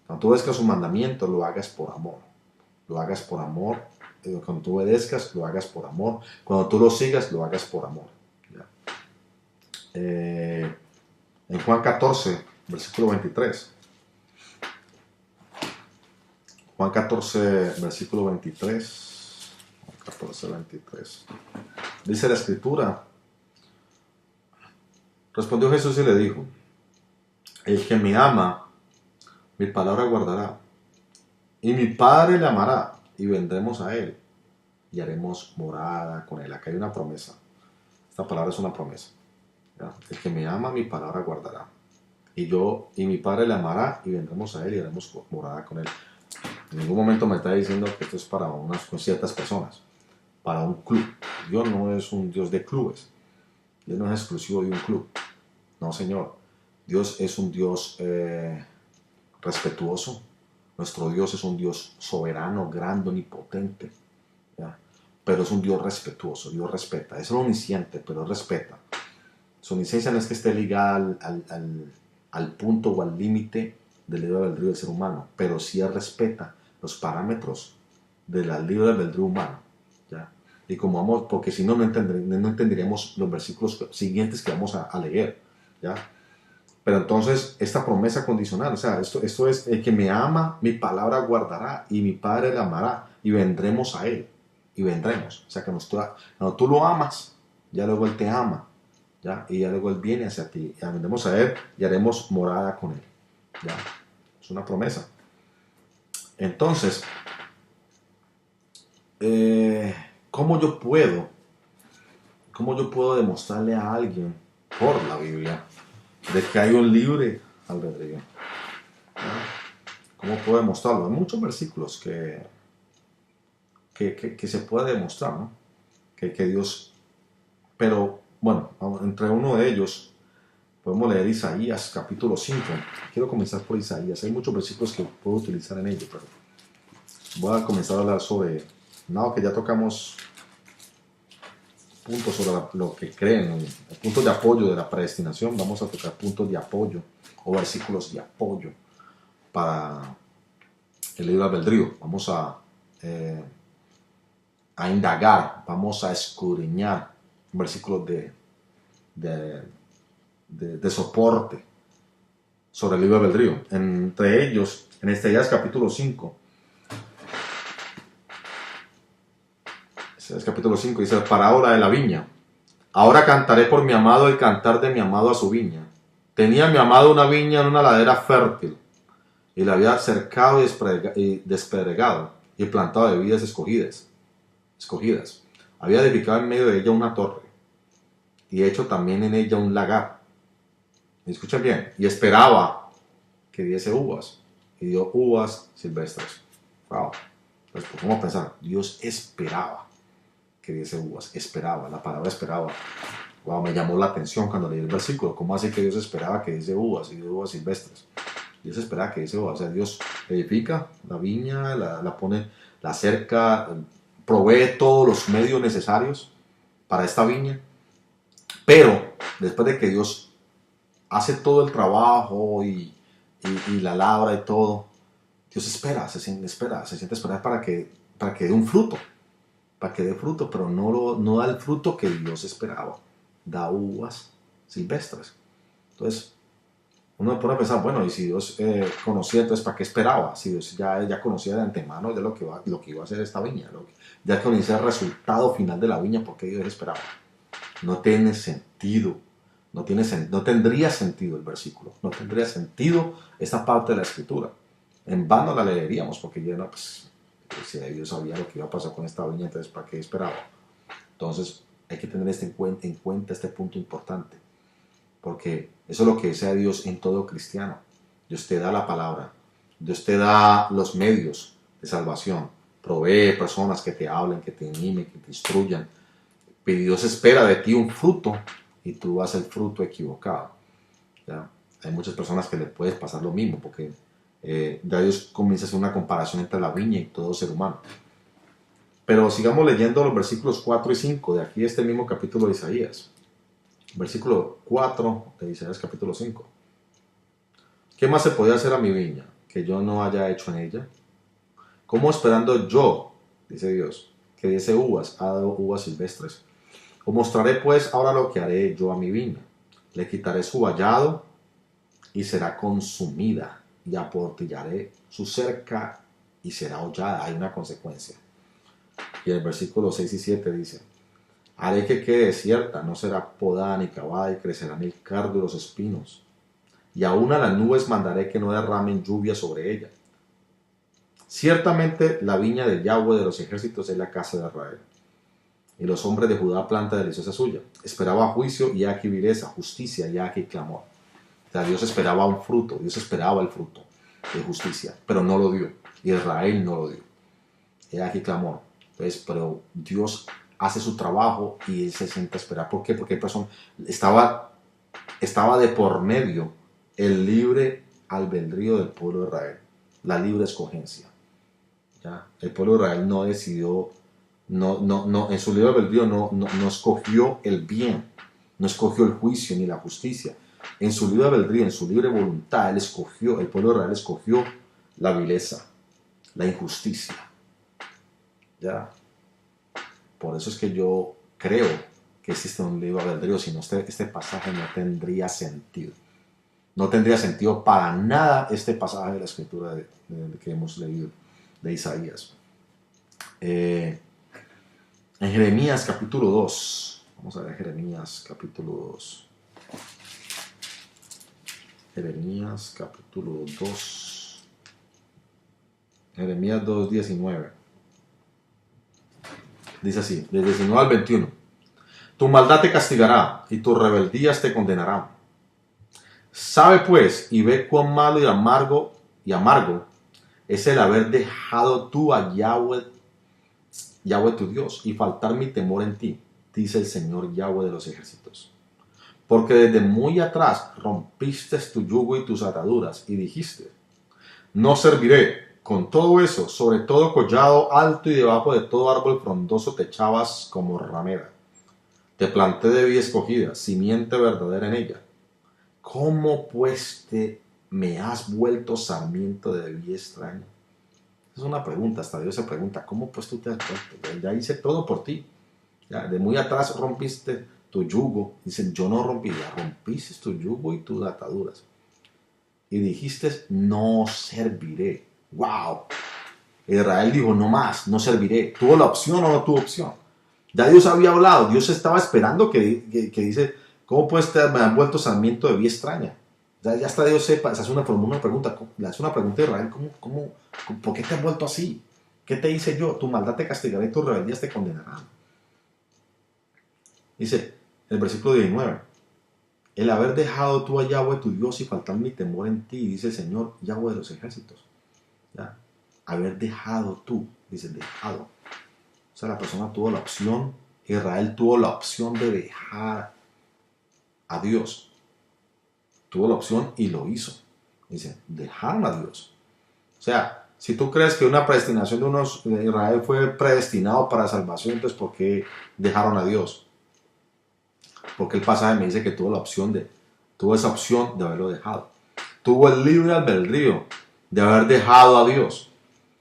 A: cuando tú obedezcas sus mandamientos, lo hagas por amor. Lo hagas por amor. Cuando tú obedezcas, lo hagas por amor. Cuando tú lo sigas, lo hagas por amor, ¿ya? En Juan 14, versículo 23. Juan 14, versículo 23. Juan 14, 23. Dice la escritura: Respondió Jesús y le dijo, el que me ama, mi palabra guardará, y mi Padre le amará, y vendremos a él, y haremos morada con él. Acá hay una promesa. Esta palabra es una promesa. ¿Ya? El que me ama, mi palabra guardará. Y mi Padre le amará, y vendremos a él, y haremos morada con él. En ningún momento me está diciendo que esto es para con ciertas personas, para un club. Dios no es un Dios de clubes. Dios no es exclusivo de un club. No, Señor. Dios es un Dios respetuoso. Nuestro Dios es un Dios soberano, grande, omnipotente. ¿Ya? Pero es un Dios respetuoso. Dios respeta. Es omnisciente, pero respeta. Su omnisciencia no es que esté ligada al punto o al límite del libre albedrío del ser humano, pero sí respeta los parámetros del libre albedrío humano. ¿Ya? Y como vamos, porque si no, no entenderíamos los versículos siguientes que vamos a leer. ¿Ya? Pero entonces, esta promesa condicional, o sea, esto es, el que me ama, mi palabra guardará, y mi Padre le amará, y vendremos a él, y vendremos. O sea, que cuando tú lo amas, ya luego él te ama, ¿ya? Y ya luego él viene hacia ti, y vendremos a él, y haremos morada con él, ¿ya? Es una promesa. Entonces, ¿cómo yo puedo demostrarle a alguien por la Biblia de que hay un libre albedrío? ¿Cómo puedo demostrarlo? Hay muchos versículos que se puede demostrar, ¿no? Que Dios... Pero, bueno, entre uno de ellos podemos leer Isaías capítulo 5. Quiero comenzar por Isaías. Hay muchos versículos que puedo utilizar en ello, pero voy a comenzar a hablar sobre... Nada, que ya tocamos puntos sobre lo que creen, puntos de apoyo de la predestinación. Vamos a tocar puntos de apoyo o versículos de apoyo para el libre albedrío. Vamos a indagar, vamos a escudriñar versículos de soporte sobre el libre albedrío. Entre ellos, en Isaías capítulo 5, dice, parábola de la viña. Ahora cantaré por mi amado el cantar de mi amado a su viña. Tenía mi amado una viña en una ladera fértil, y la había cercado y despedregado, y plantado de vides escogidas. Había edificado en medio de ella una torre, y hecho también en ella un lagar. Escuchen bien, y esperaba que diese uvas, y dio uvas silvestres. Wow. Pues podemos pensar, Dios esperaba que diese uvas, esperaba, la palabra esperaba. Wow, me llamó la atención cuando leí el versículo. ¿Cómo hace que Dios esperaba que diese uvas y dio uvas silvestres? Dios esperaba que diese uvas. O sea, Dios edifica la viña, la pone, la cerca, provee todos los medios necesarios para esta viña. Pero después de que Dios hace todo el trabajo y la labra y todo, Dios se siente esperar para que dé un fruto. Para que dé fruto, pero no da el fruto que Dios esperaba. Da uvas silvestres. Entonces, uno pone a pensar, bueno, y si Dios conocía, entonces ¿para qué esperaba? Si Dios ya conocía de antemano de lo que iba a hacer esta viña, ya conocía el resultado final de la viña, ¿por qué Dios esperaba? No tiene sentido. No tendría sentido el versículo. No tendría sentido esa parte de la escritura. En vano la leeríamos, porque ya no, pues, si Dios sabía lo que iba a pasar con esta viña, entonces ¿para qué esperaba? Entonces hay que tener en cuenta este punto importante, porque eso es lo que desea Dios en todo cristiano. Dios te da la palabra, Dios te da los medios de salvación, provee personas que te hablen, que te animen, que te instruyan, pero Dios espera de ti un fruto y tú das el fruto equivocado. ¿Ya? Hay muchas personas que le puedes pasar lo mismo, porque ya Dios comienza a hacer una comparación entre la viña y todo ser humano. Pero sigamos leyendo los versículos 4 y 5 de aquí, este mismo capítulo de Isaías. Versículo 4 de Isaías capítulo 5. ¿Qué más se podía hacer a mi viña que yo no haya hecho en ella? ¿Cómo esperando yo, dice Dios, que diese uvas, ha dado uvas silvestres? Os mostraré pues ahora lo que haré yo a mi viña. Le quitaré su vallado y será consumida, y aportillaré su cerca y será hollada. Hay una consecuencia. Y el versículo 6 y 7 dice, Haré que quede desierta, no será podada ni cavada, y crecerá en el cardo y los espinos. Y aún a las nubes mandaré que no derramen lluvia sobre ella. Ciertamente la viña de Yahweh de los ejércitos es la casa de Israel. Y los hombres de Judá planta deliciosa suya. Esperaba juicio y aquí vireza, justicia y aquí clamor. O sea, Dios esperaba un fruto, Dios esperaba el fruto de justicia, pero no lo dio. Israel no lo dio. Y aquí clamor. Entonces, pero Dios hace su trabajo y él se sienta a esperar. ¿Por qué? Porque estaba de por medio el libre albedrío del pueblo de Israel, la libre escogencia. ¿Ya? El pueblo de Israel no decidió, no, en su libre albedrío no escogió el bien, no escogió el juicio ni la justicia. En su libre albedrío, en su libre voluntad, el pueblo de Israel escogió la vileza, la injusticia. ¿Ya? Por eso es que yo creo que existe un libre albedrío, si no este pasaje no tendría sentido. No tendría sentido para nada este pasaje de la escritura que hemos leído de Isaías. En Jeremías capítulo 2, vamos a ver Jeremías capítulo 2. Jeremías capítulo 2. Jeremías 2:19. Dice así, del 19 al 21. Tu maldad te castigará y tus rebeldías te condenarán. Sabe pues y ve cuán malo y amargo es el haber dejado tú a Yahweh tu Dios y faltar mi temor en ti, dice el Señor Yahweh de los ejércitos. Porque desde muy atrás rompiste tu yugo y tus ataduras y dijiste, no serviré. Con todo eso, sobre todo collado alto y debajo de todo árbol frondoso te echabas como ramera. Te planté de vid escogida, simiente verdadera en ella. ¿Cómo pues me has vuelto sarmiento de vid extraño? Es una pregunta, hasta Dios se pregunta, ¿cómo pues tú te has vuelto? Ya hice todo por ti. Ya, de muy atrás rompiste tu yugo. Dicen, yo no rompí, ya rompiste tu yugo y tus ataduras. Y dijiste, no serviré. ¡Wow! Israel dijo, no más, no serviré. ¿Tuvo la opción o no tuvo opción? Ya Dios había hablado, Dios estaba esperando que dice, ¿cómo puede me han vuelto sarmiento de vid extraña? Ya hasta Dios sepa, se hace una pregunta, le hace una pregunta a Israel, ¿por qué te has vuelto así? ¿Qué te hice yo? Tu maldad te castigará y tus rebeldías te condenarán. Dice, el versículo 19, el haber dejado tú a Yahweh tu Dios y faltar mi temor en ti, dice el Señor Yahweh de los ejércitos. ¿Ya? Haber dejado tú, dice, dejado. O sea, la persona tuvo la opción, Israel tuvo la opción de dejar a Dios. Tuvo la opción y lo hizo. Dice, dejaron a Dios. O sea, si tú crees que una predestinación de Israel fue predestinado para salvación, entonces ¿por qué dejaron a Dios? Porque el pasaje me dice que tuvo esa opción de haberlo dejado. Tuvo el libre albedrío de haber dejado a Dios.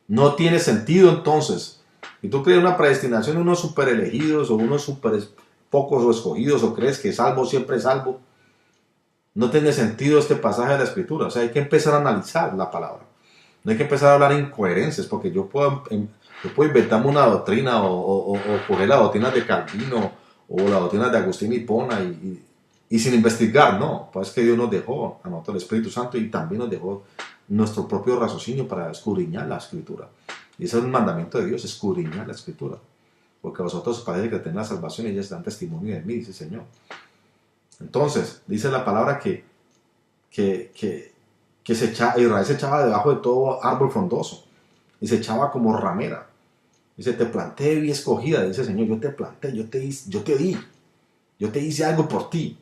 A: No tiene sentido entonces. Si tú crees una predestinación de unos super elegidos o unos super pocos o escogidos o crees que salvo siempre es salvo, no tiene sentido este pasaje de la escritura. O sea, hay que empezar a analizar la palabra. No hay que empezar a hablar incoherencias, porque yo puedo inventarme una doctrina o coger la doctrina de Calvino o la doctrina de Agustín Hipona y sin investigar, no. Pues es que Dios nos dejó a nosotros el Espíritu Santo y también nos dejó nuestro propio raciocinio para escudriñar la escritura. Y ese es un mandamiento de Dios, escudriñar la escritura. Porque a vosotros parece que tenéis la salvación y ellas dan testimonio de mí, dice el Señor. Entonces, dice la palabra que Israel se echaba debajo de todo árbol frondoso y se echaba como ramera. Dice, te planté y escogida, dice el Señor, yo te planté, yo te hice algo por ti,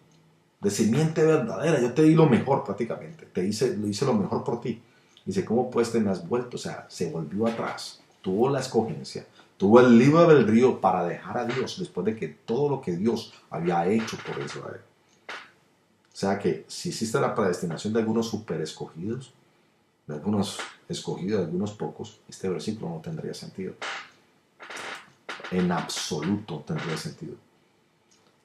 A: de simiente verdadera, yo te di lo mejor prácticamente, lo hice lo mejor por ti. Dice, ¿cómo pues te me has vuelto? O sea, se volvió atrás, tuvo la escogencia, tuvo el libre albedrío para dejar a Dios después de que todo lo que Dios había hecho por Israel. O sea que si existe la predestinación de algunos super escogidos, de algunos escogidos, de algunos pocos, este versículo no tendría sentido. En absoluto tendría sentido.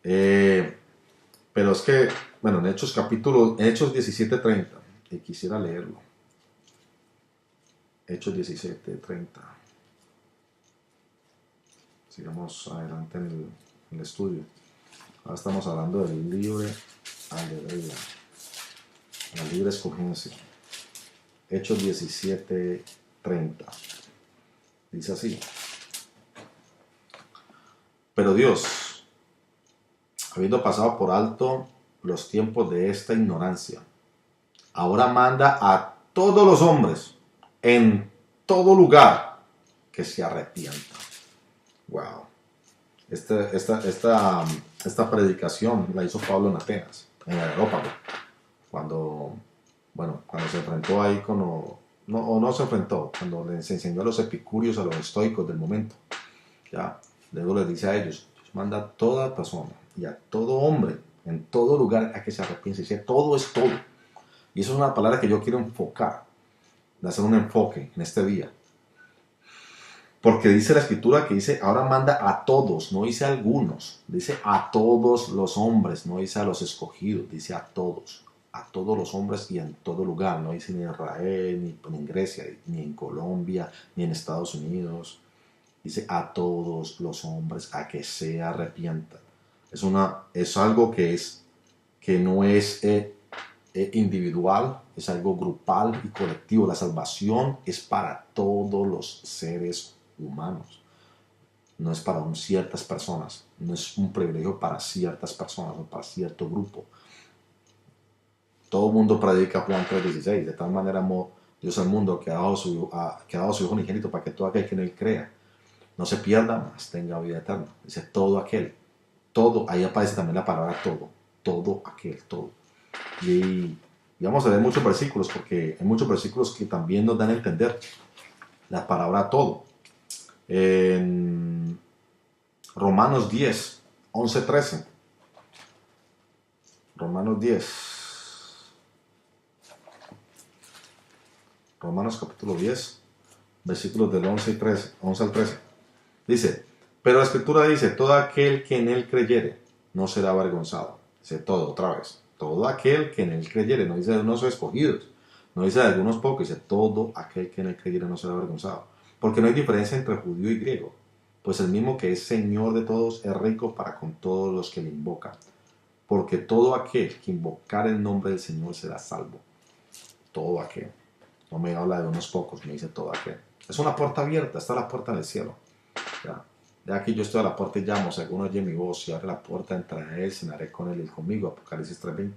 A: Pero es que, bueno, en Hechos 17:30, y quisiera leerlo. Hechos 17:30. Sigamos adelante en el estudio. Ahora estamos hablando del libre albedrío, la libre escogencia. Hechos 17:30. Dice así: pero Dios, habiendo pasado por alto los tiempos de esta ignorancia, ahora manda a todos los hombres en todo lugar que se arrepientan. Wow. Esta predicación la hizo Pablo en Atenas, en el Areópago, cuando se enfrentó ahí no se enfrentó, cuando les enseñó a los epicúreos, a los estoicos del momento. Ya, luego les dice a ellos: Dios manda a toda persona y a todo hombre en todo lugar a que se arrepiente. Dice: todo es todo. Y eso es una palabra que yo quiero enfocar, de hacer un enfoque en este día. Porque dice la escritura que dice, ahora manda a todos, no dice a algunos, dice a todos los hombres, no dice a los escogidos, dice a todos los hombres y en todo lugar, no dice ni en Israel, ni en Grecia, ni en Colombia, ni en Estados Unidos, dice a todos los hombres a que se arrepientan. Es algo que no es individual, es algo grupal y colectivo. La salvación es para todos los seres humanos, no es para ciertas personas, no es un privilegio para ciertas personas o para cierto grupo. Todo el mundo predica Juan 3:16, de tal manera amó Dios al mundo que ha dado su Hijo unigénito para que todo aquel que en él crea no se pierda, mas tenga vida eterna. Dice todo aquel, todo, ahí aparece también la palabra todo aquel, todo. Y vamos a ver muchos versículos, porque hay muchos versículos que también nos dan a entender la palabra todo. En Romanos 10, 11, 13. Romanos capítulo 10, versículos del 11 al 13. Dice: pero la escritura dice, todo aquel que en él creyere no será avergonzado. Dice todo, otra vez. Todo aquel que en él creyere, no dice de unos escogidos, no dice de algunos pocos, dice todo aquel que en él creyere no será avergonzado. Porque no hay diferencia entre judío y griego, pues el mismo que es Señor de todos es rico para con todos los que le invocan. Porque todo aquel que invocar el nombre del Señor será salvo. Todo aquel. No me habla de unos pocos, me dice todo aquel. Es una puerta abierta, está la puerta en el cielo. Ya aquí yo estoy a la puerta y llamo, si alguno oye mi voz y abre la puerta, entraré a él, cenaré con él y conmigo. Apocalipsis 3:20.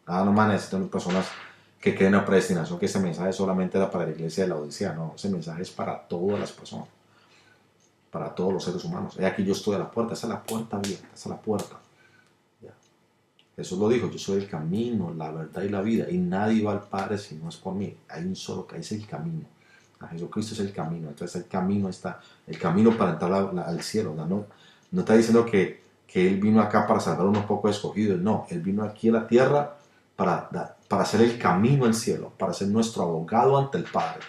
A: No más necesitan personas que creen en la predestinación, que ese mensaje solamente era para la iglesia de la Odisea. No, ese mensaje es para todas las personas, para todos los seres humanos. Aquí yo estoy a la puerta, esa es la puerta abierta, esa es la puerta. Ya. Jesús lo dijo: yo soy el camino, la verdad y la vida, y nadie va al Padre si no es por mí. Hay un solo que es el camino. A Jesucristo es el camino. Entonces el camino está, el camino para entrar al cielo. No está diciendo que Él vino acá para salvar unos pocos escogidos. No, Él vino aquí a la tierra para hacer el camino al cielo, para ser nuestro abogado ante el Padre.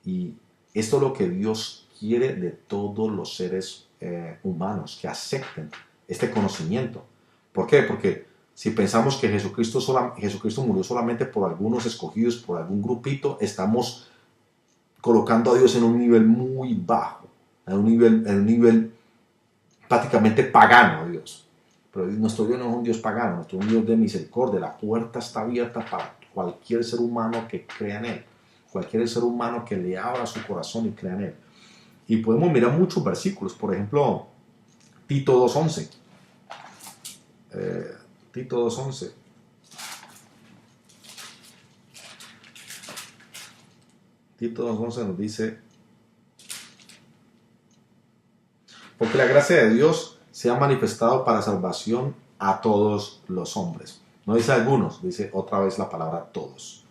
A: Y esto es lo que Dios quiere de todos los seres humanos, que acepten este conocimiento. ¿Por qué? Porque si pensamos que Jesucristo murió solamente por algunos escogidos, por algún grupito, estamos colocando a Dios en un nivel muy bajo, en un nivel prácticamente pagano a Dios. Pero nuestro Dios no es un Dios pagano, nuestro Dios de misericordia. La puerta está abierta para cualquier ser humano que crea en Él, cualquier ser humano que le abra su corazón y crea en Él. Y podemos mirar muchos versículos, por ejemplo, Tito 2:11. Tito 2:11. Tito 2:11 nos dice: porque la gracia de Dios se ha manifestado para salvación a todos los hombres. No dice algunos, dice otra vez la palabra todos.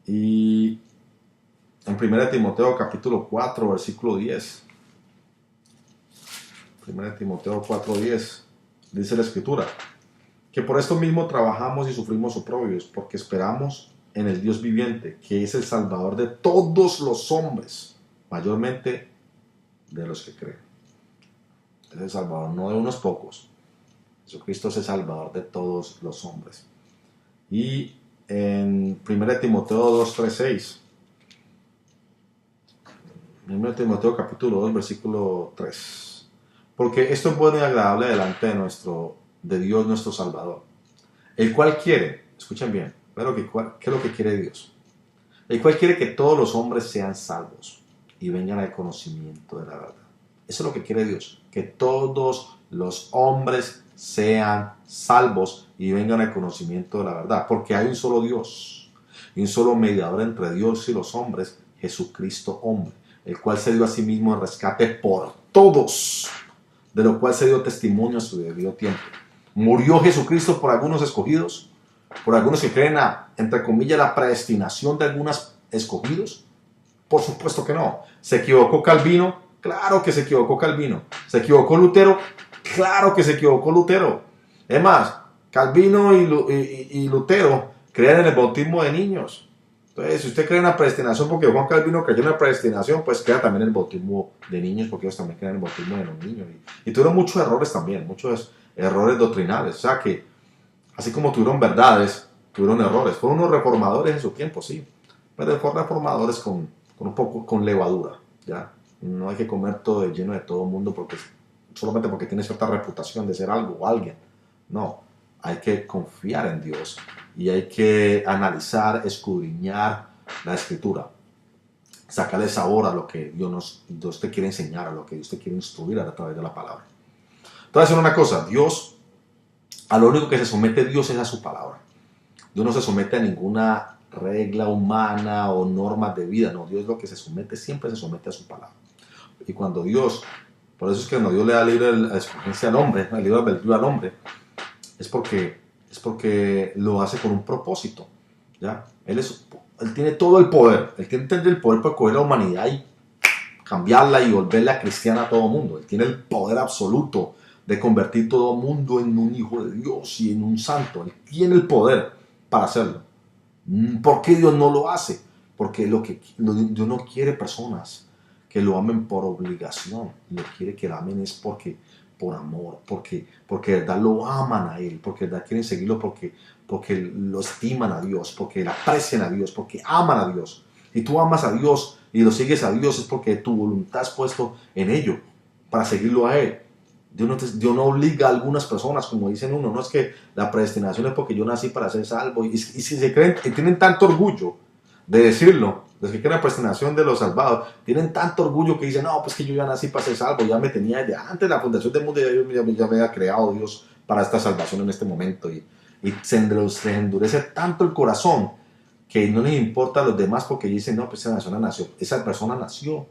A: Y en 1 Timoteo capítulo 4, versículo 10. 1 Timoteo 4:10 dice la escritura: que por esto mismo trabajamos y sufrimos oprobios, porque esperamos en el Dios viviente, que es el Salvador de todos los hombres, mayormente de los que creen. Es el Salvador, no de unos pocos. Jesucristo es el Salvador de todos los hombres. Y en 1 Timoteo 2:3-6 1 Timoteo capítulo 2, versículo 3. Porque esto es bueno y agradable delante de Dios nuestro Salvador, el cual quiere, escuchen bien, pero ¿qué es lo que quiere Dios? El cual quiere que todos los hombres sean salvos y vengan al conocimiento de la verdad. Eso es lo que quiere Dios, que todos los hombres sean salvos y vengan al conocimiento de la verdad, porque hay un solo Dios y un solo mediador entre Dios y los hombres, Jesucristo hombre, el cual se dio a sí mismo en rescate por todos, de lo cual se dio testimonio a su debido tiempo. ¿Murió Jesucristo por algunos escogidos? ¿Por algunos que creen, entre comillas, la predestinación de algunos escogidos? Por supuesto que no. ¿Se equivocó Calvino? Claro que se equivocó Calvino. ¿Se equivocó Lutero? Claro que se equivocó Lutero. Es más, Calvino y Lutero creían en el bautismo de niños. Entonces, si usted cree en la predestinación porque Juan Calvino creyó en la predestinación, pues crea también en el bautismo de niños porque ellos también creen en el bautismo de los niños. Y tuvieron muchos errores también, muchos errores doctrinales. O sea que, así como tuvieron verdades, tuvieron errores. Fueron unos reformadores en su tiempo, sí. Pero fueron reformadores con un poco con levadura, ¿ya? No hay que comer todo de lleno de todo el mundo solamente porque tiene cierta reputación de ser algo o alguien. No, hay que confiar en Dios y hay que analizar, escudriñar la Escritura, sacarle sabor a lo que Dios te quiere enseñar, a lo que Dios te quiere instruir a través de la palabra. Entonces, una cosa, Dios, a lo único que se somete Dios es a su palabra. Dios no se somete a ninguna regla humana o normas de vida, no, Dios lo que se somete, siempre se somete a su palabra. Y cuando Dios, por eso es que cuando Dios le da libre escogencia al hombre, el libre albedrío al hombre, es porque lo hace con un propósito, ¿ya? Él tiene todo el poder, él tiene el poder para coger la humanidad y cambiarla y volverla cristiana a todo mundo. Él tiene el poder absoluto de convertir todo el mundo en un hijo de Dios y en un santo. Él tiene el poder para hacerlo. ¿Por qué Dios no lo hace? Porque Dios no quiere personas que lo amen por obligación. Lo quiere que lo amen es por amor, porque de verdad lo aman a Él, porque de verdad quieren seguirlo, porque lo estiman a Dios, porque le aprecian a Dios, porque aman a Dios. Y tú amas a Dios y lo sigues a Dios es porque tu voluntad es puesto en ello, para seguirlo a Él. Dios no obliga a algunas personas, como dicen uno, no es que la predestinación es porque yo nací para ser salvo. Y si se creen y tienen tanto orgullo de decirlo, los que creen la predestinación de los salvados, tienen tanto orgullo que dicen, no, pues que yo ya nací para ser salvo, ya me tenía desde antes de la fundación del mundo, ya me había creado Dios para esta salvación en este momento. Y se endurece tanto el corazón que no les importa a los demás porque dicen, no, pues esa persona nació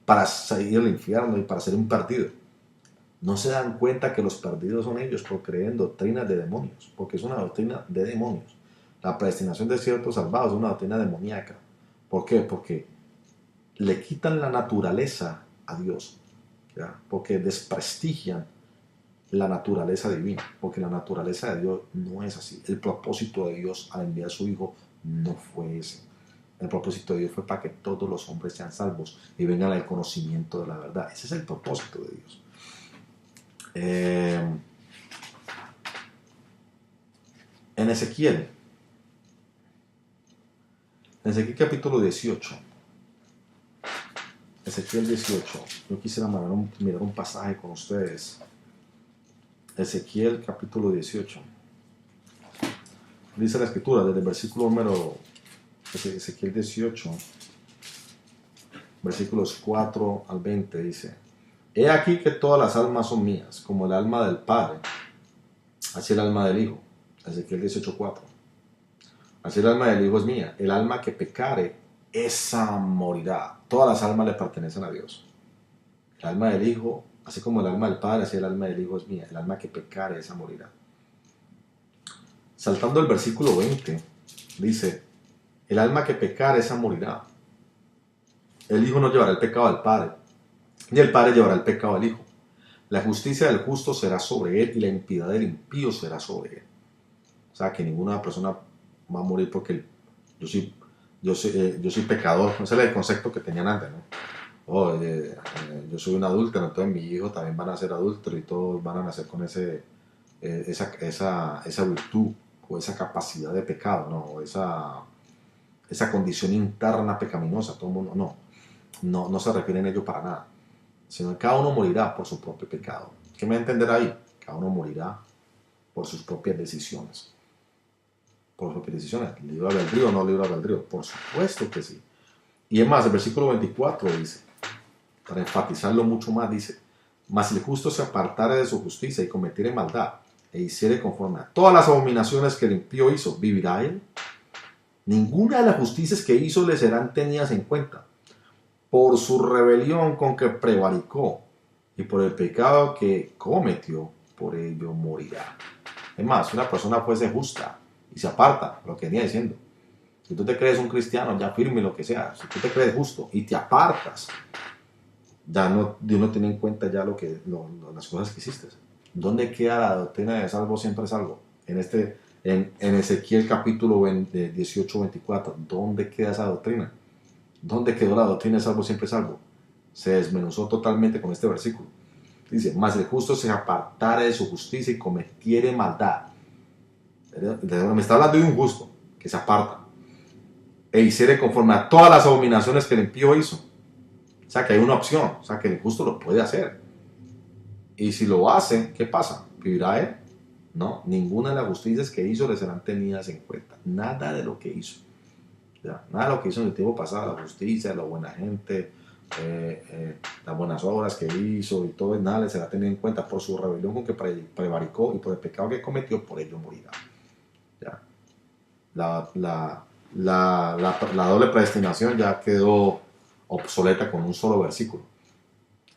A: para salir al infierno y para ser un perdido. No se dan cuenta que los perdidos son ellos por creer en doctrinas de demonios, porque es una doctrina de demonios. La predestinación de ciertos salvados es una doctrina demoníaca. ¿Por qué? Porque le quitan la naturaleza a Dios, ¿ya? Porque desprestigian la naturaleza divina, porque la naturaleza de Dios no es así. El propósito de Dios al enviar a su Hijo no fue ese. El propósito de Dios fue para que todos los hombres sean salvos y vengan al conocimiento de la verdad. Ese es el propósito de Dios. En Ezequiel capítulo 18, Ezequiel 18, yo quisiera mirar un pasaje con ustedes. Ezequiel capítulo 18, dice la escritura desde el versículo número, Ezequiel 18, versículos 4 al 20, dice: He aquí que todas las almas son mías, como el alma del Padre, así el alma del Hijo. Ezequiel 18:4. Así el alma del Hijo es mía. El alma que pecare, esa morirá. Todas las almas le pertenecen a Dios. El alma del Hijo, así como el alma del Padre, así el alma del Hijo es mía. El alma que pecare, esa morirá. Saltando el versículo 20, dice: el alma que pecare, esa morirá. El Hijo no llevará el pecado al Padre, ni el Padre llevará el pecado al Hijo. La justicia del justo será sobre él y la impiedad del impío será sobre él. O sea, que ninguna persona va a morir porque yo soy pecador. Ese era el concepto que tenían antes, ¿no? Yo soy un adúltero, entonces mi hijo también van a ser adúlteros y todos van a nacer con esa virtud o esa capacidad de pecado, ¿no? O esa condición interna pecaminosa, todo el mundo, no. no se refiere en ello para nada, sino que cada uno morirá por su propio pecado. ¿Qué me va a entender ahí? Cada uno morirá por sus propias decisiones. Por sus propias decisiones. ¿Libre albedrío o no libre albedrío? Por supuesto que sí. Y es más, el versículo 24 dice, para enfatizarlo mucho más, dice, mas el justo se apartare de su justicia y cometiere maldad, e hiciere conforme a todas las abominaciones que el impío hizo, ¿vivirá él? Ninguna de las justicias que hizo le serán tenidas en cuenta. Por su rebelión con que prevaricó y por el pecado que cometió, por ello morirá. Es más, si una persona fuese justa y se aparta, lo que venía diciendo, si tú te crees un cristiano ya firme lo que sea, si tú te crees justo y te apartas, ya no, Dios no tiene en cuenta ya las cosas que hiciste. ¿Dónde queda la doctrina de salvo siempre salvo? En Ezequiel capítulo 18-24, ¿dónde queda esa doctrina? ¿Dónde quedó la doctrina de salvo siempre salvo? Se desmenuzó totalmente con este versículo. Dice, mas el justo se apartare de su justicia y cometiere maldad. Me está hablando de un justo que se aparta e hiciere conforme a todas las abominaciones que el impío hizo. O sea que hay una opción, o sea que el justo lo puede hacer. Y si lo hace, ¿qué pasa? ¿Vivirá él? No, ninguna de las justicias que hizo le serán tenidas en cuenta. Nada de lo que hizo. ¿Ya? Nada de lo que hizo en el tiempo pasado, la justicia, la buena gente, las buenas obras que hizo y todo, nada le será tenido en cuenta. Por su rebelión con que prevaricó y por el pecado que cometió, por ello morirá. ¿Ya? La doble predestinación ya quedó obsoleta con un solo versículo.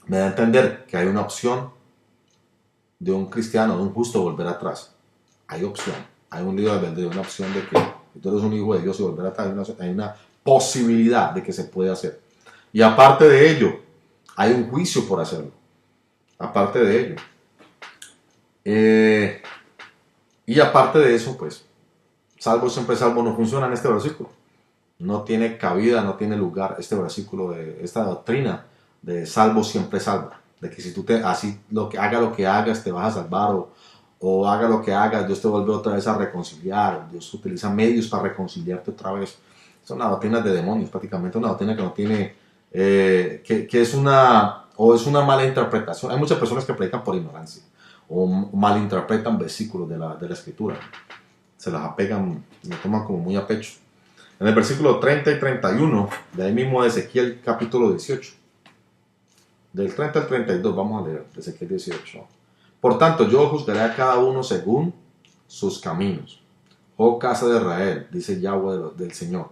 A: Me da a entender que hay una opción de un cristiano, de un justo, volver atrás. Hay opción, hay un libre albedrío, una opción de que si tú eres un hijo de Dios y volver atrás, hay una posibilidad de que se puede hacer. Y aparte de ello, hay un juicio por hacerlo. Aparte de ello. Y aparte de eso, pues, salvo siempre salvo no funciona en este versículo. No tiene cabida, no tiene lugar este versículo, esta doctrina de salvo siempre salvo. De que si tú haga lo que hagas, te vas a salvar, o haga lo que hagas, Dios te vuelve otra vez a reconciliar. Dios utiliza medios para reconciliarte otra vez. Es una doctrina de demonios, prácticamente una doctrina que no tiene, que es una mala interpretación. Hay muchas personas que predican por ignorancia o malinterpretan versículos de la escritura. Se las apegan, lo toman como muy a pecho. En el versículo 30 y 31, de ahí mismo de Ezequiel capítulo 18, del 30 al 32, vamos a leer, de Ezequiel 18. Por tanto, yo juzgaré a cada uno según sus caminos. Oh casa de Israel, dice Yahweh del Señor,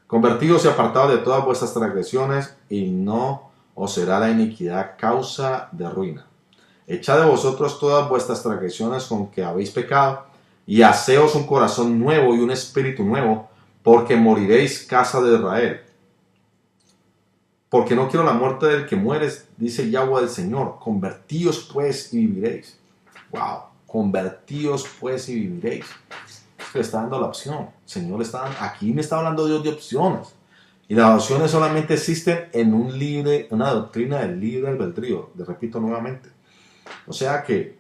A: convertidos y apartados de todas vuestras transgresiones, y no os será la iniquidad causa de ruina. Echad de vosotros todas vuestras transgresiones con que habéis pecado, y haceos un corazón nuevo y un espíritu nuevo, porque moriréis, casa de Israel. Porque no quiero la muerte del que mueres, dice Yahweh del Señor. Convertíos pues y viviréis. Wow, convertíos pues y viviréis. Le está dando la opción. El Señor le está dando, aquí me está hablando Dios de opciones. Y las opciones solamente existen en una doctrina del libre albedrío. Le repito nuevamente. O sea que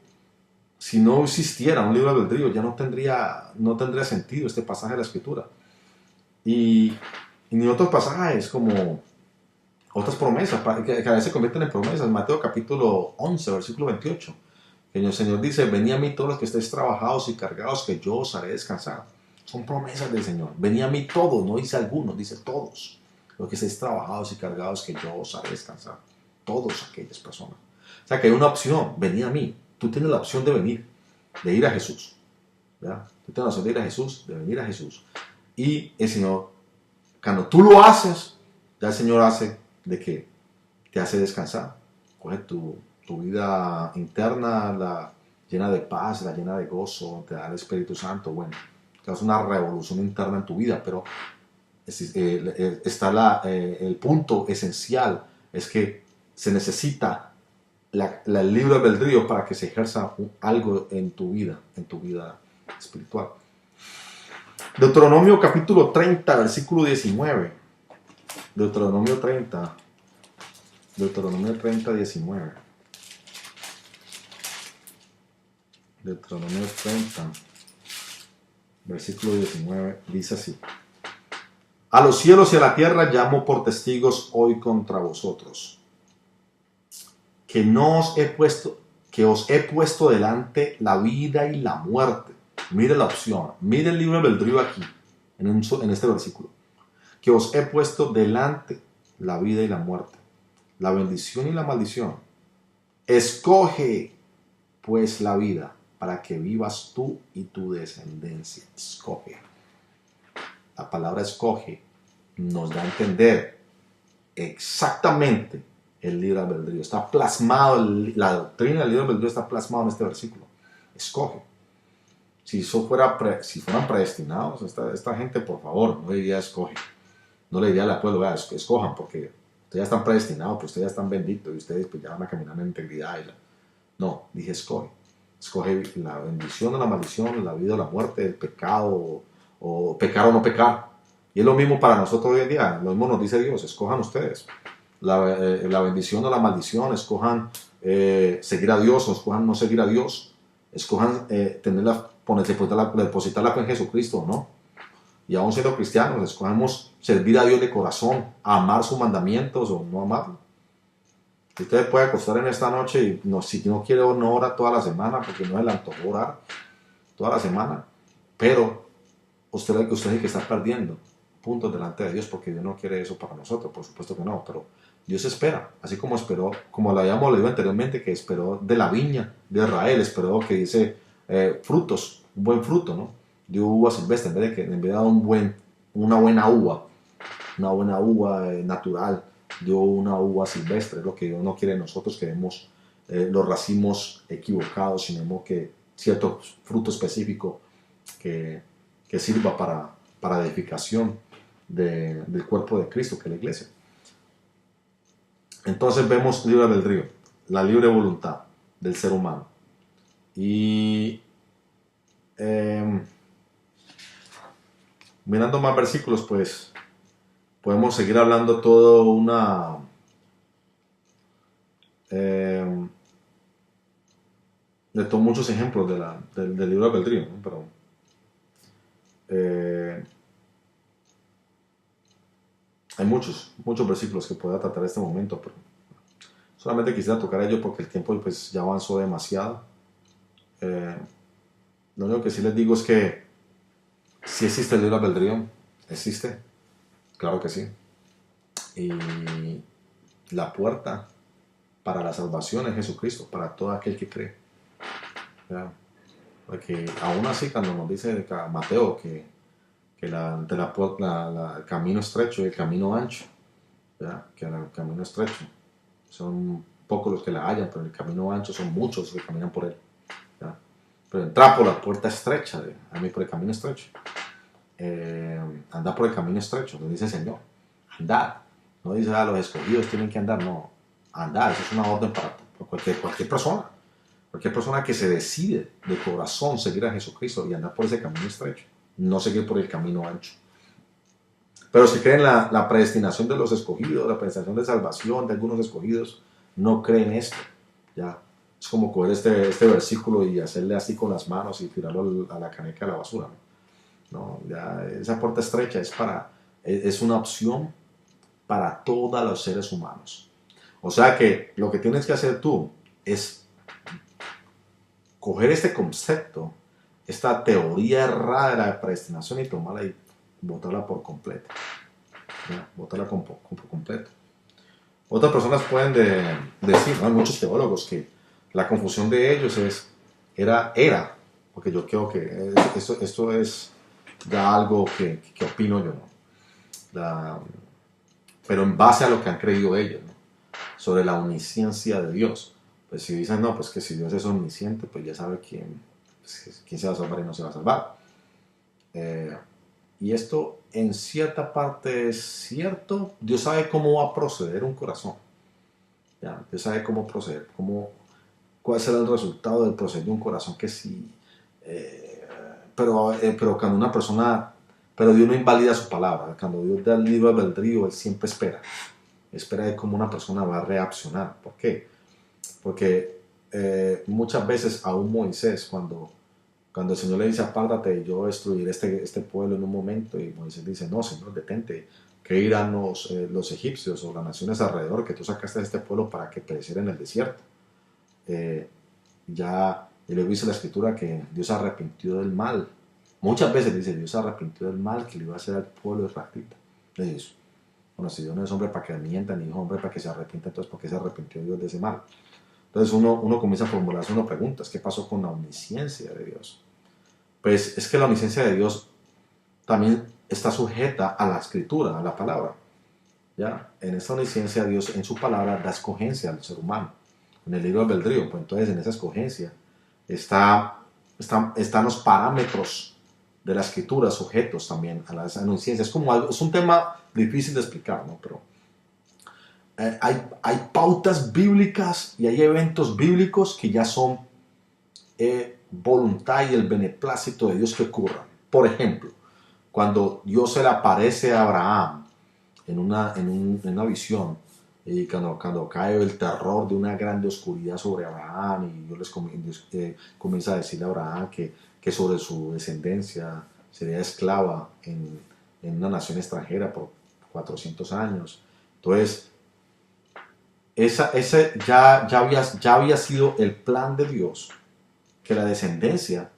A: si no existiera un libre albedrío, ya no tendría sentido este pasaje de la Escritura. Y ni otros pasajes como otras promesas que a veces se convierten en promesas. Mateo capítulo 11, versículo 28. Que el Señor dice, venid a mí todos los que estéis trabajados y cargados, que yo os haré descansar. Son promesas del Señor. Venid a mí todos, no dice algunos, dice todos. Los que estéis trabajados y cargados, que yo os haré descansar. Todos aquellas personas. O sea que hay una opción, venid a mí. Tú tienes la opción de venir, de ir a Jesús. ¿Verdad? Tú tienes la opción de ir a Jesús, de venir a Jesús. Y el Señor, cuando tú lo haces, ya el Señor hace de que te hace descansar. Coge tu vida interna, la llena de paz, la llena de gozo, te da el Espíritu Santo. Bueno, te hace una revolución interna en tu vida, pero está el punto esencial, es que se necesita el libre albedrío para que se ejerza algo en tu vida espiritual. Deuteronomio capítulo 30, versículo 19. Deuteronomio 30, 19. Deuteronomio 30, versículo 19, dice así. A los cielos y a la tierra llamo por testigos hoy contra vosotros, que no os he puesto, que os he puesto delante la vida y la muerte. Mire la opción, mire el libre albedrío aquí, en este versículo. Que os he puesto delante la vida y la muerte, la bendición y la maldición. Escoge pues la vida para que vivas tú y tu descendencia. Escoge. La palabra escoge nos da a entender exactamente el libre albedrío. Está plasmado, la doctrina del libre albedrío está plasmado en este versículo. Escoge. Si fueran predestinados, esta gente, por favor, no le diría escoge. No le diría al pueblo, vea, escojan, porque ustedes ya están predestinados, pues ustedes ya están benditos y ustedes pues, ya van a caminar en integridad. No, dije escoge. Escoge la bendición o la maldición, la vida o la muerte, el pecado, o pecar o no pecar. Y es lo mismo para nosotros hoy en día. Lo mismo nos dice Dios, escojan ustedes. La bendición o la maldición, escojan seguir a Dios o escojan no seguir a Dios. Escojan depositar la fe en Jesucristo, ¿no? Y aún siendo cristianos, escogemos servir a Dios de corazón, amar sus mandamientos o no amarlo. Usted puede acostar en esta noche y si no quiere no ora toda la semana porque no le antojó orar toda la semana, pero usted es el que está perdiendo puntos delante de Dios porque Dios no quiere eso para nosotros, por supuesto que no, pero Dios espera, así como esperó, como lo habíamos leído anteriormente, que esperó de la viña de Israel, esperó que dice frutos, un buen fruto, ¿no? Dio uva silvestre, en vez de dar una buena uva natural, dio una uva silvestre. Es lo que Dios no quiere de nosotros, que demos los racimos equivocados, sino que cierto fruto específico que sirva para la edificación del cuerpo de Cristo, que es la iglesia. Entonces vemos libre albedrío, la libre voluntad del ser humano. Y mirando más versículos, pues podemos seguir hablando todo de todos muchos ejemplos del libre albedrío, ¿no? Pero hay muchos versículos que pueda tratar en este momento, pero solamente quisiera tocar ello porque el tiempo pues, ya avanzó demasiado. Lo único que sí les digo es que si existe el libre albedrío, existe, claro que sí. Y la puerta para la salvación es Jesucristo, para todo aquel que cree. ¿Ya? Porque aún así cuando nos dice Mateo que el camino estrecho y el camino ancho, ¿ya? Que el camino estrecho son pocos los que la hallan, pero el camino ancho son muchos los que caminan por él. ¿Ya? Pero entrar por la puerta estrecha, a mí por el camino estrecho, andar por el camino estrecho, nos dice el Señor, andar. No dice los escogidos tienen que andar, no, andar, eso es una orden para cualquier persona. Cualquier persona que se decide de corazón seguir a Jesucristo y andar por ese camino estrecho, no seguir por el camino ancho. Pero si creen la predestinación de los escogidos, la predestinación de salvación de algunos escogidos, no creen esto. Ya. Es como coger este versículo y hacerle así con las manos y tirarlo a la caneca de la basura. No, ya, esa puerta estrecha es una opción para todos los seres humanos. O sea que lo que tienes que hacer tú es coger este concepto, esta teoría errada de la predestinación y tomarla y botarla por completo. ¿Ya? Botarla por completo. Otras personas pueden decir, ¿no? Hay muchos teólogos que la confusión de ellos era, porque yo creo que esto es ya algo que opino yo, ¿no? Pero en base a lo que han creído ellos, ¿no? Sobre la omnisciencia de Dios. Pues si dicen, no, pues que si Dios es omnisciente, pues ya sabe quién se va a salvar y no se va a salvar. Y esto en cierta parte es cierto. Dios sabe cómo va a proceder un corazón. ¿Ya? Dios sabe cómo proceder, cuál será el resultado del proceder de un corazón que sí. Pero cuando una persona, pero Dios no invalida su palabra. Cuando Dios da el libre albedrío, Él siempre espera de cómo una persona va a reaccionar. ¿Por qué? Porque muchas veces aún Moisés, cuando Cuando el Señor le dice, apártate, yo destruiré este pueblo en un momento, y Moisés dice, no, Señor, detente, que irán los egipcios o las naciones alrededor, que tú sacaste de este pueblo para que pereciera en el desierto. Eh, y luego dice la escritura que Dios se arrepintió del mal. Muchas veces dice, Dios se arrepintió del mal que le iba a hacer al pueblo israelita. Le dice, bueno, si Dios no es hombre para que mienta, ni es hombre para que se arrepienta, entonces ¿por qué se arrepintió Dios de ese mal? Entonces uno comienza a formularse unas preguntas. ¿Qué pasó con la omnisciencia de Dios? Pues es que la omnisciencia de Dios también está sujeta a la escritura, a la palabra. ¿Ya? En esta omnisciencia Dios en su palabra da escogencia al ser humano. En el libro albedrío, pues entonces en esa escogencia están los parámetros de la escritura sujetos también a la omnisciencia. Es un tema difícil de explicar, ¿no? Pero hay pautas bíblicas y hay eventos bíblicos que ya son voluntad y el beneplácito de Dios que ocurran. Por ejemplo, cuando Dios se le aparece a Abraham en una visión, y cuando cae el terror de una grande oscuridad sobre Abraham, y Dios comienza a decirle a Abraham que sobre su descendencia sería esclava en una nación extranjera por 400 años. Entonces, ese ya había sido el plan de Dios, que la descendencia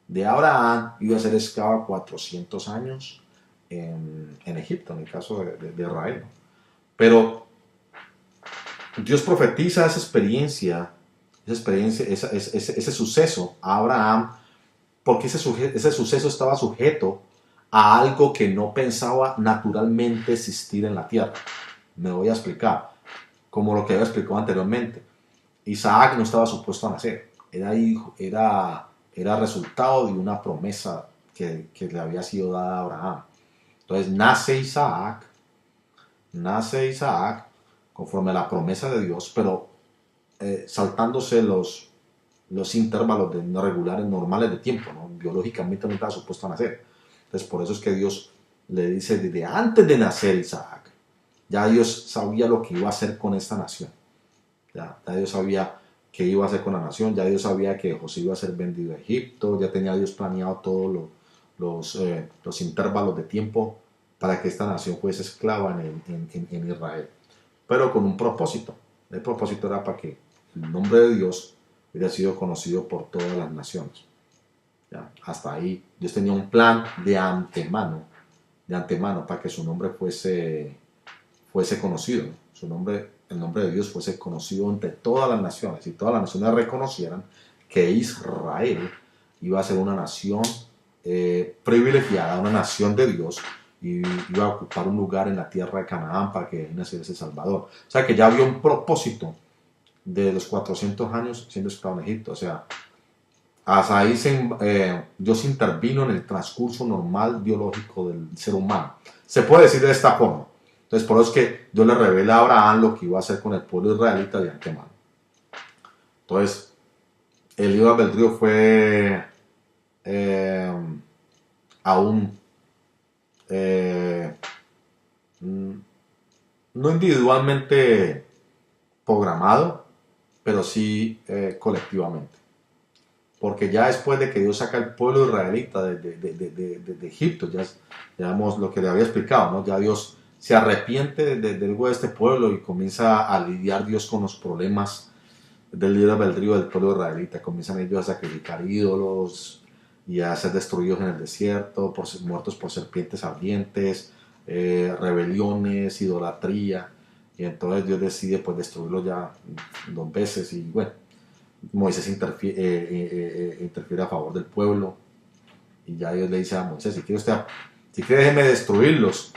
A: de Abraham iba a ser esclava 400 años en Egipto, en el caso de Israel. Pero Dios profetiza ese suceso a Abraham, porque ese suceso estaba sujeto a algo que no pensaba naturalmente existir en la tierra. Me voy a explicar, como lo que había explicado anteriormente. Isaac no estaba supuesto a nacer, era resultado de una promesa que le había sido dada a Abraham. Entonces nace Isaac conforme a la promesa de Dios, pero saltándose los intervalos regulares normales de tiempo, ¿no? Biológicamente no estaba supuesto a nacer. Entonces por eso es que Dios le dice desde antes de nacer Isaac, ya Dios sabía lo que iba a hacer con esta nación. Ya Dios sabía qué iba a hacer con la nación, ya Dios sabía que José iba a ser vendido a Egipto, ya tenía Dios planeado todos los intervalos de tiempo para que esta nación fuese esclava en Israel, pero con un propósito. El propósito era para que el nombre de Dios hubiera sido conocido por todas las naciones. ¿Ya? Hasta ahí Dios tenía un plan de antemano para que su nombre fuese conocido. El nombre de Dios fuese conocido entre todas las naciones, y todas las naciones reconocieran que Israel iba a ser una nación privilegiada, una nación de Dios, y iba a ocupar un lugar en la tierra de Canaán para que naciera ese Salvador. O sea que ya había un propósito de los 400 años siendo esclavo en Egipto. O sea, hasta ahí Dios intervino en el transcurso normal biológico del ser humano. Se puede decir de esta forma. Entonces, por eso es que Dios le revela a Abraham lo que iba a hacer con el pueblo israelita de antemano. Entonces, el libre albedrío fue aún no individualmente programado, pero sí colectivamente. Porque ya después de que Dios saca al pueblo israelita de Egipto, ya vemos lo que le había explicado, ¿no? Ya Dios se arrepiente de este pueblo y comienza a lidiar Dios con los problemas del libre albedrío del pueblo israelita. Comienzan ellos a sacrificar ídolos y a ser destruidos en el desierto, muertos por serpientes ardientes, rebeliones, idolatría. Y entonces Dios decide pues destruirlos ya 2 veces, y bueno, Moisés interfiere a favor del pueblo, y ya Dios le dice a Moisés, si quiere déjeme destruirlos,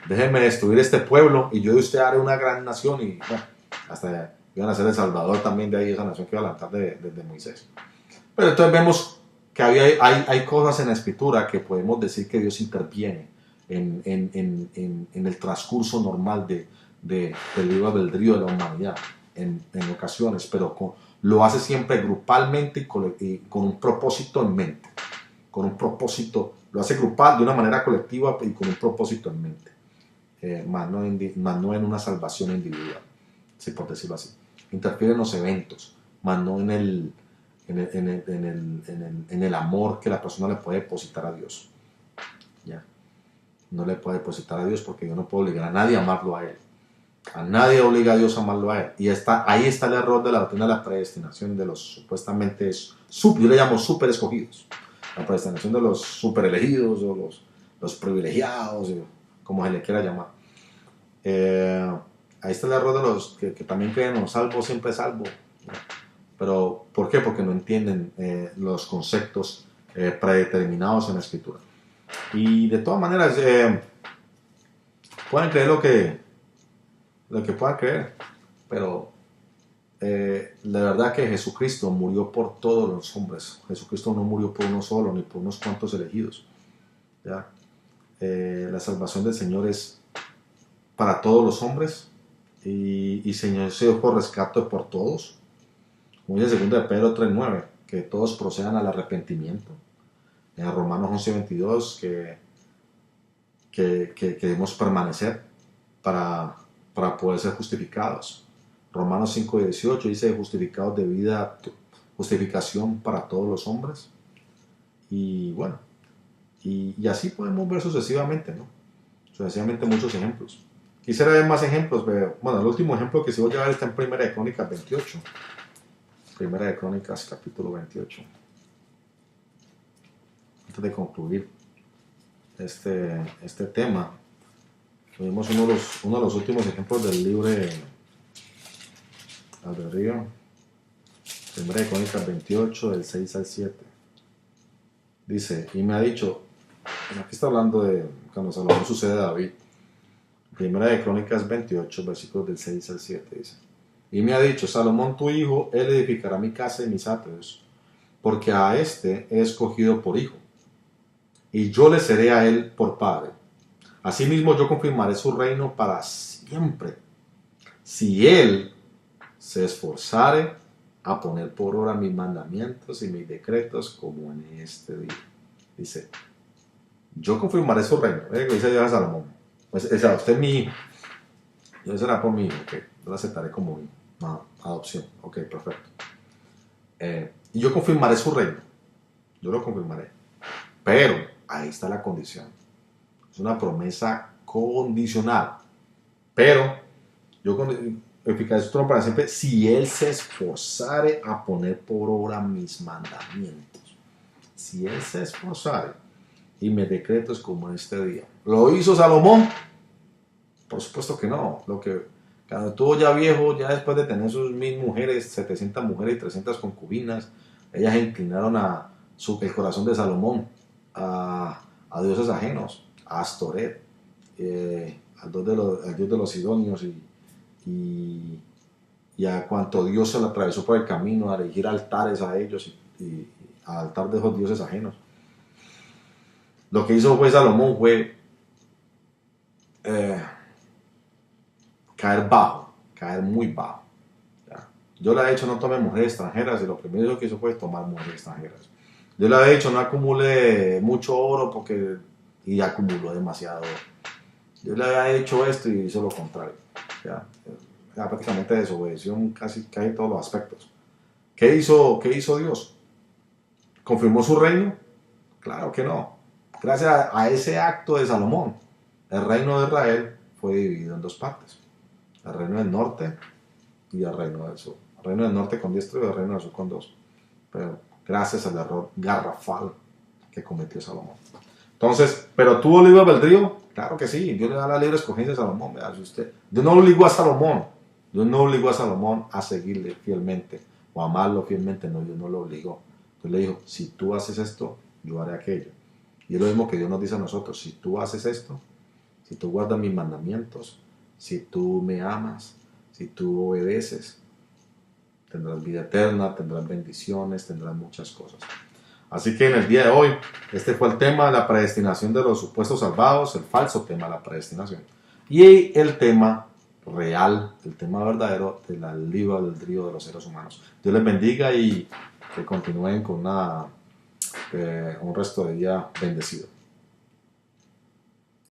A: déjeme destruir este pueblo, y yo de usted haré una gran nación. Y bueno, hasta iban a ser el Salvador también de ahí, esa nación que iba a levantar de Moisés. Pero entonces vemos que hay cosas en la escritura que podemos decir que Dios interviene en el transcurso normal del libre albedrío de la humanidad en ocasiones, pero lo hace siempre grupalmente y con un propósito en mente. Con un propósito, lo hace grupal de una manera colectiva y con un propósito en mente. Más no en una salvación individual, sí, por decirlo así. Interfiere en los eventos, más no en en el amor que la persona le puede depositar a Dios. ¿Ya? No le puede depositar a Dios porque yo no puedo obligar a nadie a amarlo a Él. A nadie obliga a Dios a amarlo a Él. Y ahí está el error de la doctrina de la predestinación de los supuestamente, yo le llamo super escogidos. La predestinación de los super elegidos o los privilegiados, como se le quiera llamar. Ahí está el error de los que también creen en salvo siempre salvo. Pero, ¿por qué? Porque no entienden los conceptos predeterminados en la Escritura. Y de todas maneras, pueden creer lo que puedan creer, pero la verdad que Jesucristo murió por todos los hombres. Jesucristo no murió por uno solo, ni por unos cuantos elegidos. ¿Ya? La salvación del Señor es para todos los hombres y Señor se dio por rescate por todos. Como dice 2 de Pedro 3:9, que todos procedan al arrepentimiento. En Romanos 11:22, que debemos permanecer para poder ser justificados. Romanos 5:18 dice justificados de vida, justificación para todos los hombres. Y bueno, y así podemos ver sucesivamente, ¿no? Sucesivamente muchos ejemplos. Quisiera ver más ejemplos, pero bueno, el último ejemplo que sí voy a llevar está en 1 de Crónicas 28. 1 de Crónicas capítulo 28. Antes de concluir este tema, tuvimos uno de los últimos ejemplos del libre albedrío. 1 de Crónicas 28, del 6 al 7. Dice, y me ha dicho, aquí está hablando de cuando Salomón sucede a David. 1 de Crónicas 28, versículos del 6 al 7, dice, y me ha dicho, Salomón tu hijo, él edificará mi casa y mis atrios, porque a este he escogido por hijo, y yo le seré a él por padre. Asimismo yo confirmaré su reino para siempre, si él se esforzare a poner por obra mis mandamientos y mis decretos como en este día. Dice, yo confirmaré su reino. Dice Dios a Salomón. Pues, o sea, usted es mi hijo. Yo será por mi hijo, ok. Yo lo aceptaré como hijo. No, adopción. Ok, perfecto. Y yo confirmaré su reino. Yo lo confirmaré. Pero ahí está la condición. Es una promesa condicional. Pero yo edificaré su trono para siempre si él se esforzare a poner por obra mis mandamientos. Si él se esforzare y mis decretos como este día. ¿Lo hizo Salomón? Por supuesto que no. Cuando estuvo ya viejo, ya después de tener sus 1000 mujeres, 700 mujeres y 300 concubinas, ellas inclinaron el corazón de Salomón a dioses ajenos, a Astoret, al dios de los sidonios y a cuanto Dios se le atravesó por el camino, a erigir altares a ellos y al altar de esos dioses ajenos. Lo que hizo Salomón fue caer muy bajo. ¿Ya? Yo le he dicho no tome mujeres extranjeras y lo primero que hizo fue tomar mujeres extranjeras. Yo le he dicho no acumule mucho oro y acumuló demasiado oro. Yo le había hecho esto y hizo lo contrario. ¿Ya? Prácticamente desobedeció en casi todos los aspectos. ¿Qué hizo Dios? ¿Confirmó su reino? Claro que no. Gracias a ese acto de Salomón, el reino de Israel fue dividido en dos partes. El reino del norte y el reino del sur. El reino del norte con 10 tribus y el reino del sur con 2. Pero gracias al error garrafal que cometió Salomón. Entonces, ¿pero tuvo libre albedrío? Claro que sí. Dios le da la libre escogencia a Salomón. Vea, Dios no obligó a Salomón. Dios no obligó a Salomón a seguirle fielmente o a amarlo fielmente. No, Dios no lo obligó. Dios le dijo, si tú haces esto, yo haré aquello. Y es lo mismo que Dios nos dice a nosotros. Si tú haces esto, si tú guardas mis mandamientos, si tú me amas, si tú obedeces, tendrás vida eterna, tendrás bendiciones, tendrás muchas cosas. Así que en el día de hoy, este fue el tema de la predestinación de los supuestos salvados, el falso tema de la predestinación. Y el tema real, el tema verdadero del libre albedrío de los seres humanos. Dios les bendiga y que continúen con un resto de día bendecido.